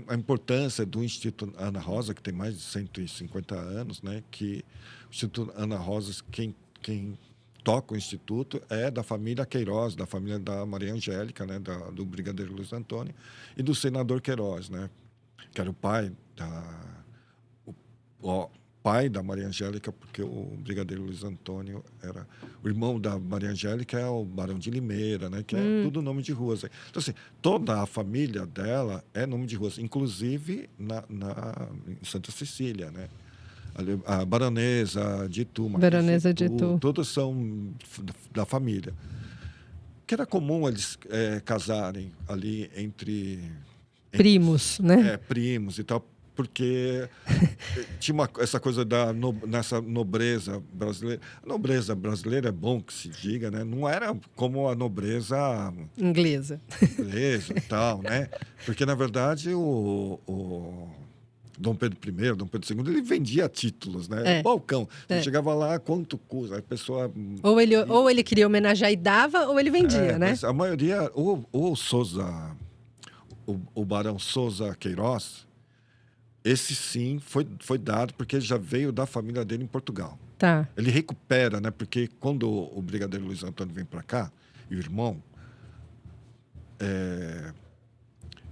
A importância do Instituto Ana Rosa, que tem mais de 150 anos, né? Que o Instituto Ana Rosa, quem toca o Instituto é da família Queiroz, da família da Maria Angélica, né? Do brigadeiro Luiz Antônio, e do senador Queiroz, né? Que era o pai pai da Maria Angélica, porque o brigadeiro Luiz Antônio era... O irmão da Maria Angélica é o Barão de Limeira, né? Que é tudo nome de ruas. Então, assim, toda a família dela é nome de ruas, inclusive em Santa Cecília, né? A Baronesa de Itu, Baronesa de Itu. todos são da família. Que era comum eles casarem ali entre primos, né? Primos e tal, porque tinha essa coisa nessa nobreza brasileira. A nobreza brasileira é bom que se diga, né? Não era como a nobreza inglesa e tal, né? Porque, na verdade, o Dom Pedro I, Dom Pedro II, ele vendia títulos, né? Balcão. Você chegava lá, quanto custa? A pessoa... Ou ele queria homenagear e dava, ou ele vendia, né? Mas a maioria... O Souza... O Barão Souza Queiroz, esse sim foi dado porque ele já veio da família dele em Portugal. Tá. Ele recupera, né? Porque quando o brigadeiro Luiz Antônio vem para cá, e o irmão...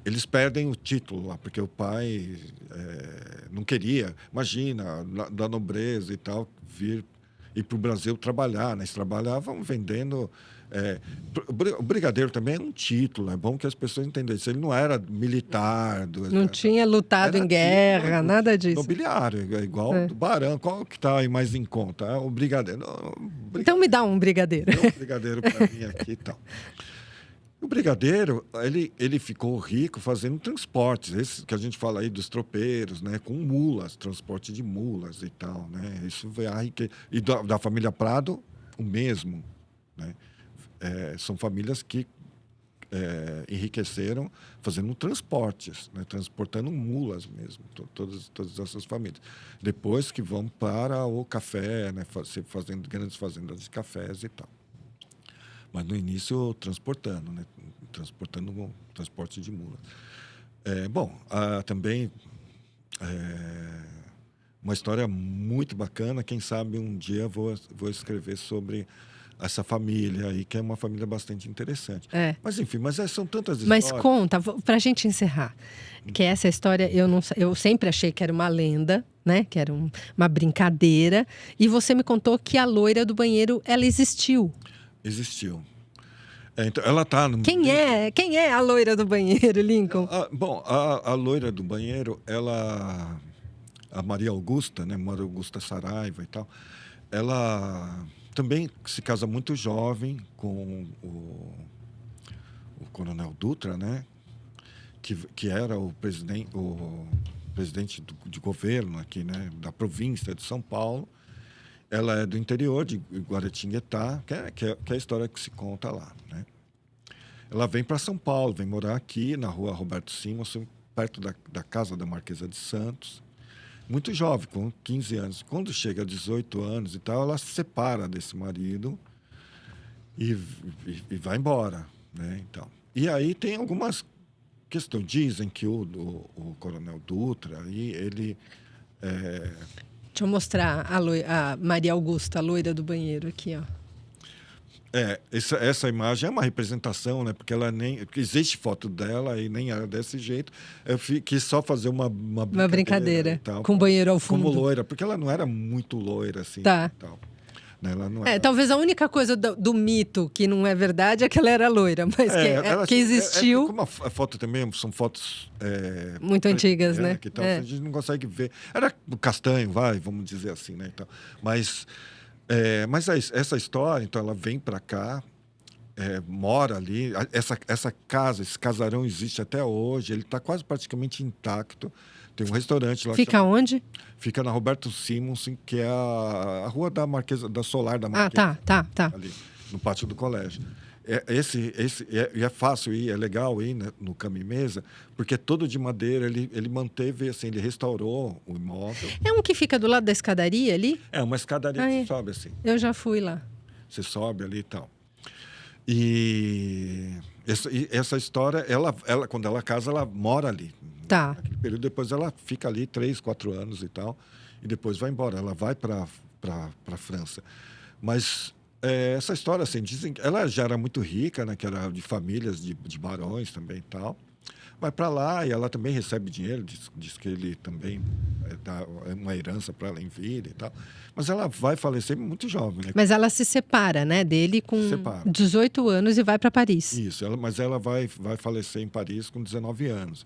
eles perdem o título lá, porque o pai não queria, imagina, da nobreza e tal, ir para o Brasil trabalhar, né? Eles trabalhavam vendendo... o brigadeiro também é um título, é bom que as pessoas entendam isso. Ele não era militar. Não tinha lutado em guerra, nada disso. Nobiliário, é igual do barão. Qual que está aí mais em conta? O brigadeiro. Então me dá um brigadeiro. Dá um brigadeiro para mim aqui e tal. O brigadeiro, ele ficou rico fazendo transportes, esse que a gente fala aí dos tropeiros, né, com mulas, transporte de mulas e tal, né? Isso veio a riqueza. E da família Prado, o mesmo, né? São famílias que enriqueceram fazendo transportes, né? Transportando mulas mesmo, todas essas famílias. Depois que vão para o café, né? Fazendo grandes fazendas de cafés e tal. Mas no início transportando, né? Transportando transporte de mulas. Também uma história muito bacana. Quem sabe um dia vou escrever sobre essa família aí, que é uma família bastante interessante. Mas enfim, são tantas histórias. Mas conta, para a gente encerrar, que essa história eu sempre achei que era uma lenda, né? Que era uma brincadeira. E você me contou que a loira do banheiro, ela existiu. Existiu. Então, ela está no... Quem é a loira do banheiro, Lincoln? A loira do banheiro, a Maria Augusta, né? Maria Augusta Saraiva e tal, ela também se casa muito jovem com o Coronel Dutra, né? Que era o presidente de governo aqui, né? Da província de São Paulo. Ela é do interior de Guaratinguetá, que é a história que se conta lá, né? Ela vem para São Paulo, vem morar aqui na rua Roberto Simonsen, perto da casa da Marquesa de Santos. Muito jovem, com 15 anos. Quando chega a 18 anos e tal, ela se separa desse marido e vai embora, né? Então, e aí tem algumas questões. Dizem que o Coronel Dutra, ele... Deixa eu mostrar a Maria Augusta, a loira do banheiro aqui, ó. Essa imagem é uma representação, né? Porque ela nem... Existe foto dela e nem era desse jeito. Eu quis só fazer uma brincadeira tal, com banheiro ao fundo. Como loira, porque ela não era muito loira, assim. Tá. Tal. Ela não era... Talvez a única coisa do mito que não é verdade é que ela era loira, mas que existiu. Como a foto também, são fotos... muito antigas, né? Que tal, a gente não consegue ver. Era castanho, vamos dizer assim, né? Então, mas essa história, então, ela vem para cá, mora ali. Essa casa, esse casarão existe até hoje. Ele está quase praticamente intacto. Tem um restaurante lá. Fica onde? Fica na Roberto Simonsen, que é a rua da Marquesa, da Solar da Marquesa. Tá. Ali, no pátio do colégio. É fácil ir, é legal ir, né, no Cama e Mesa, porque é todo de madeira. Ele manteve, assim, ele restaurou o imóvel. É um que fica do lado da escadaria ali? É uma escadaria que sobe assim. Eu já fui lá. Você sobe ali e tal. E essa história, ela, quando ela casa, ela mora ali. Tá. Naquele período, depois ela fica ali 3, 4 anos e tal, e depois vai embora. Ela vai para a França. Mas essa história, assim, dizem que ela já era muito rica, né? Que era de famílias de barões também e tal. Vai para lá e ela também recebe dinheiro, diz que ele também dá uma herança para ela em vida e tal. Mas ela vai falecer muito jovem, né? Mas ela se separa, né, dele com Se separa. 18 anos e vai para Paris. Isso, mas ela vai falecer em Paris com 19 anos.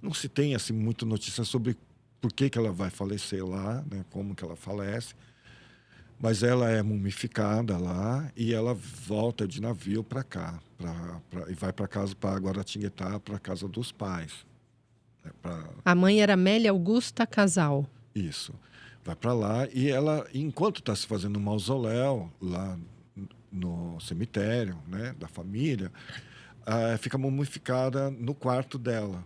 Não se tem assim muito notícia sobre por que ela vai falecer lá, né? Como que ela falece. Mas ela é mumificada lá e ela volta de navio para cá, e vai para casa, para Guaratinguetá, para casa dos pais. Né? A mãe era Amélia Augusta Casal. Isso. Vai para lá e ela, enquanto está se fazendo um mausoléu lá no cemitério, né, da família, fica mumificada no quarto dela.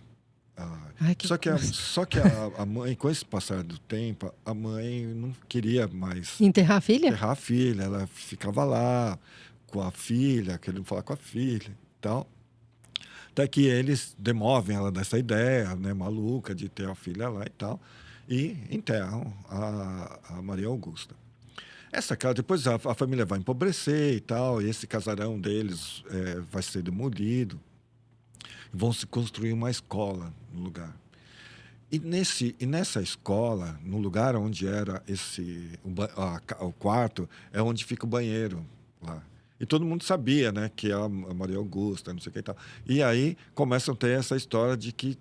Ai, Só que a mãe, com esse passar do tempo, a mãe não queria mais enterrar a filha? enterrar a filha. Ela ficava lá com a filha, querendo falar com a filha e tal. Até que eles demovem ela dessa ideia, né, maluca de ter a filha lá e tal, e enterram a Maria Augusta. Essa casa, depois a família vai empobrecer e tal, e esse casarão deles vai ser demolido. Vão se construir uma escola no lugar. E nessa escola, no lugar onde era o quarto, é onde fica o banheiro lá. E todo mundo sabia, né, que a Maria Augusta, não sei o que e tal. E aí começam a ter essa história de que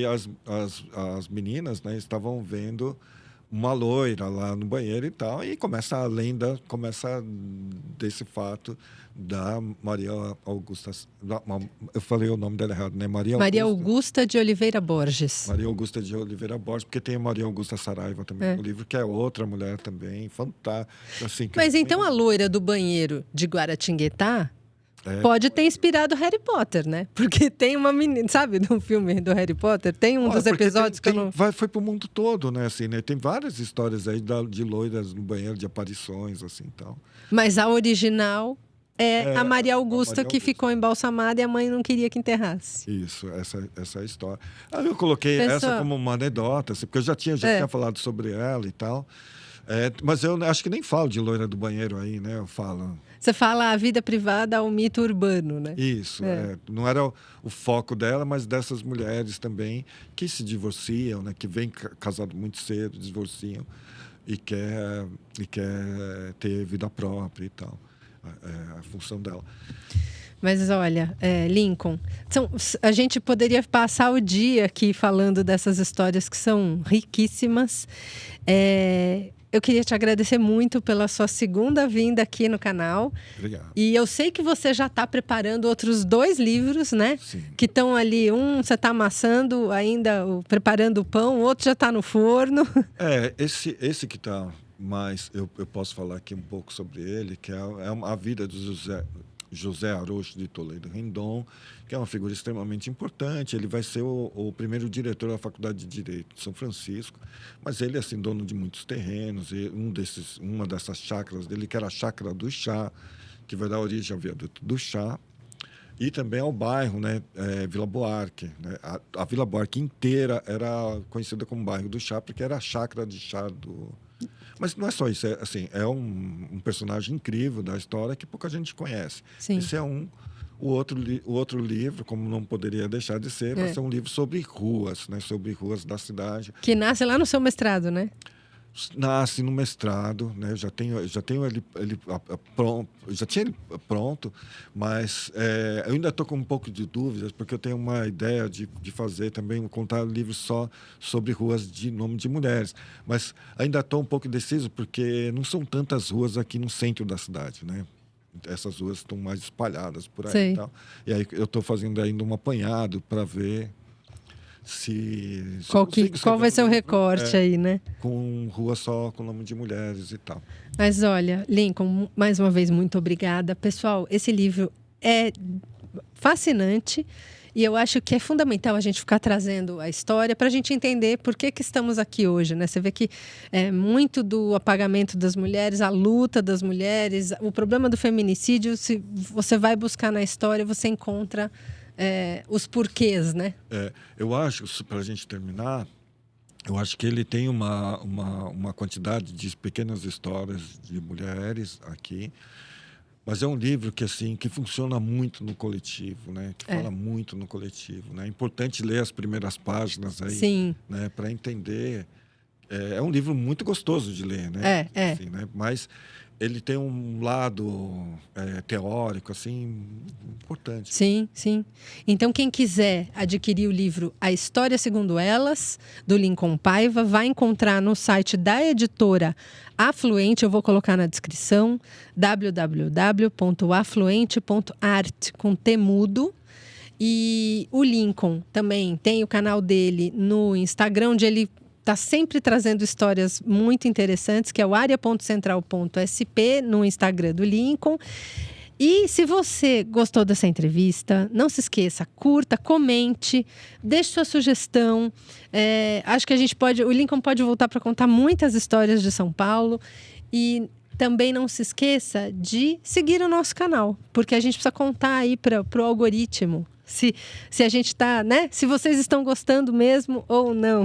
as meninas, né, estavam vendo uma loira lá no banheiro e tal, e começa a lenda, desse fato da Maria Augusta. Eu falei o nome dela errado, né? Maria Augusta de Oliveira Borges. Maria Augusta de Oliveira Borges, porque tem a Maria Augusta Saraiva também no livro, que é outra mulher também, fantástica. Assim, mas então a loira do banheiro de Guaratinguetá pode ter inspirado Harry Potter, né? Porque tem uma menina, sabe, no filme do Harry Potter, tem um dos episódios que eu não... Foi pro mundo todo, né? Assim, né? Tem várias histórias aí de loiras no banheiro, de aparições, assim, tal. Mas a original é a Maria Augusta que ficou embalsamada e a mãe não queria que enterrasse. Isso, essa é a história. Aí eu coloquei essa como uma anedota, assim, porque eu já tinha falado sobre ela e tal. Mas eu acho que nem falo de loira do banheiro aí, né? Eu falo... Você fala a vida privada ao mito urbano, né? Isso, não era o foco dela, mas dessas mulheres também que se divorciam, né? Que vêm casado muito cedo, divorciam e quer ter vida própria e tal. A função dela. Mas olha, Lincoln, a gente poderia passar o dia aqui falando dessas histórias que são riquíssimas. Eu queria te agradecer muito pela sua segunda vinda aqui no canal. Obrigado. E eu sei que você já está preparando outros 2 livros, né? Sim. Que estão ali, você está amassando ainda, preparando o pão, o outro já está no forno. Esse que está mais... Eu posso falar aqui um pouco sobre ele, que é a vida do José Arocho de Toledo Rendon, que é uma figura extremamente importante. Ele vai ser o primeiro diretor da Faculdade de Direito de São Francisco, mas ele é assim, dono de muitos terrenos, e uma dessas chácaras dele, que era a Chácara do Chá, que vai dar origem ao Viaduto do Chá, e também ao bairro, né, Vila Buarque. Né? A Vila Buarque inteira era conhecida como bairro do Chá, porque era a chácara de chá do... Mas não é só isso, é um personagem incrível da história que pouca gente conhece. Sim. Esse é o outro livro, como não poderia deixar de ser, vai ser um livro sobre ruas, né? Sobre ruas da cidade. Que nasce lá no seu mestrado, né? Nasce no mestrado, né? Eu já tenho ele pronto, já tinha ele pronto, mas eu ainda estou com um pouco de dúvidas, porque eu tenho uma ideia de fazer também, contar livros só sobre ruas de nome de mulheres. Mas ainda estou um pouco indeciso, porque não são tantas ruas aqui no centro da cidade, né? Essas ruas estão mais espalhadas por aí e tal. E aí eu estou fazendo ainda um apanhado para ver qual vai ser o recorte aí, né? Com rua só com nome de mulheres e tal. Mas olha, Lincoln, mais uma vez, muito obrigada. Pessoal, esse livro é fascinante e eu acho que é fundamental a gente ficar trazendo a história para a gente entender por que estamos aqui hoje, né? Você vê que muito do apagamento das mulheres, a luta das mulheres, o problema do feminicídio, se você vai buscar na história, você encontra os porquês, né? Eu acho, para a gente terminar, eu acho que ele tem uma quantidade de pequenas histórias de mulheres aqui, Mas é um livro que, assim, que funciona muito no coletivo, né? Que fala muito no coletivo, né? É importante ler as primeiras páginas aí, Sim. né? Para entender. É um livro muito gostoso de ler, né? Assim, né? Mas ele tem um lado teórico, assim, importante. Sim, sim. Então, quem quiser adquirir o livro A História Segundo Elas, do Lincoln Paiva, vai encontrar no site da editora Afluente, eu vou colocar na descrição, www.afluente.art, com T mudo. E o Lincoln também tem o canal dele no Instagram, onde ele está sempre trazendo histórias muito interessantes, que é o area.central.sp, no Instagram do Lincoln. E se você gostou dessa entrevista, não se esqueça, curta, comente, deixe sua sugestão. Acho que o Lincoln pode voltar para contar muitas histórias de São Paulo. E também não se esqueça de seguir o nosso canal, porque a gente precisa contar aí para o algoritmo se a gente está, né? Se vocês estão gostando mesmo ou não.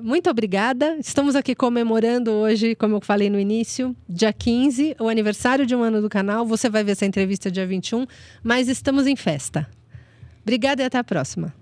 Muito obrigada. Estamos aqui comemorando hoje, como eu falei no início, dia 15, o aniversário de 1 ano do canal. Você vai ver essa entrevista dia 21, mas estamos em festa. Obrigada e até a próxima.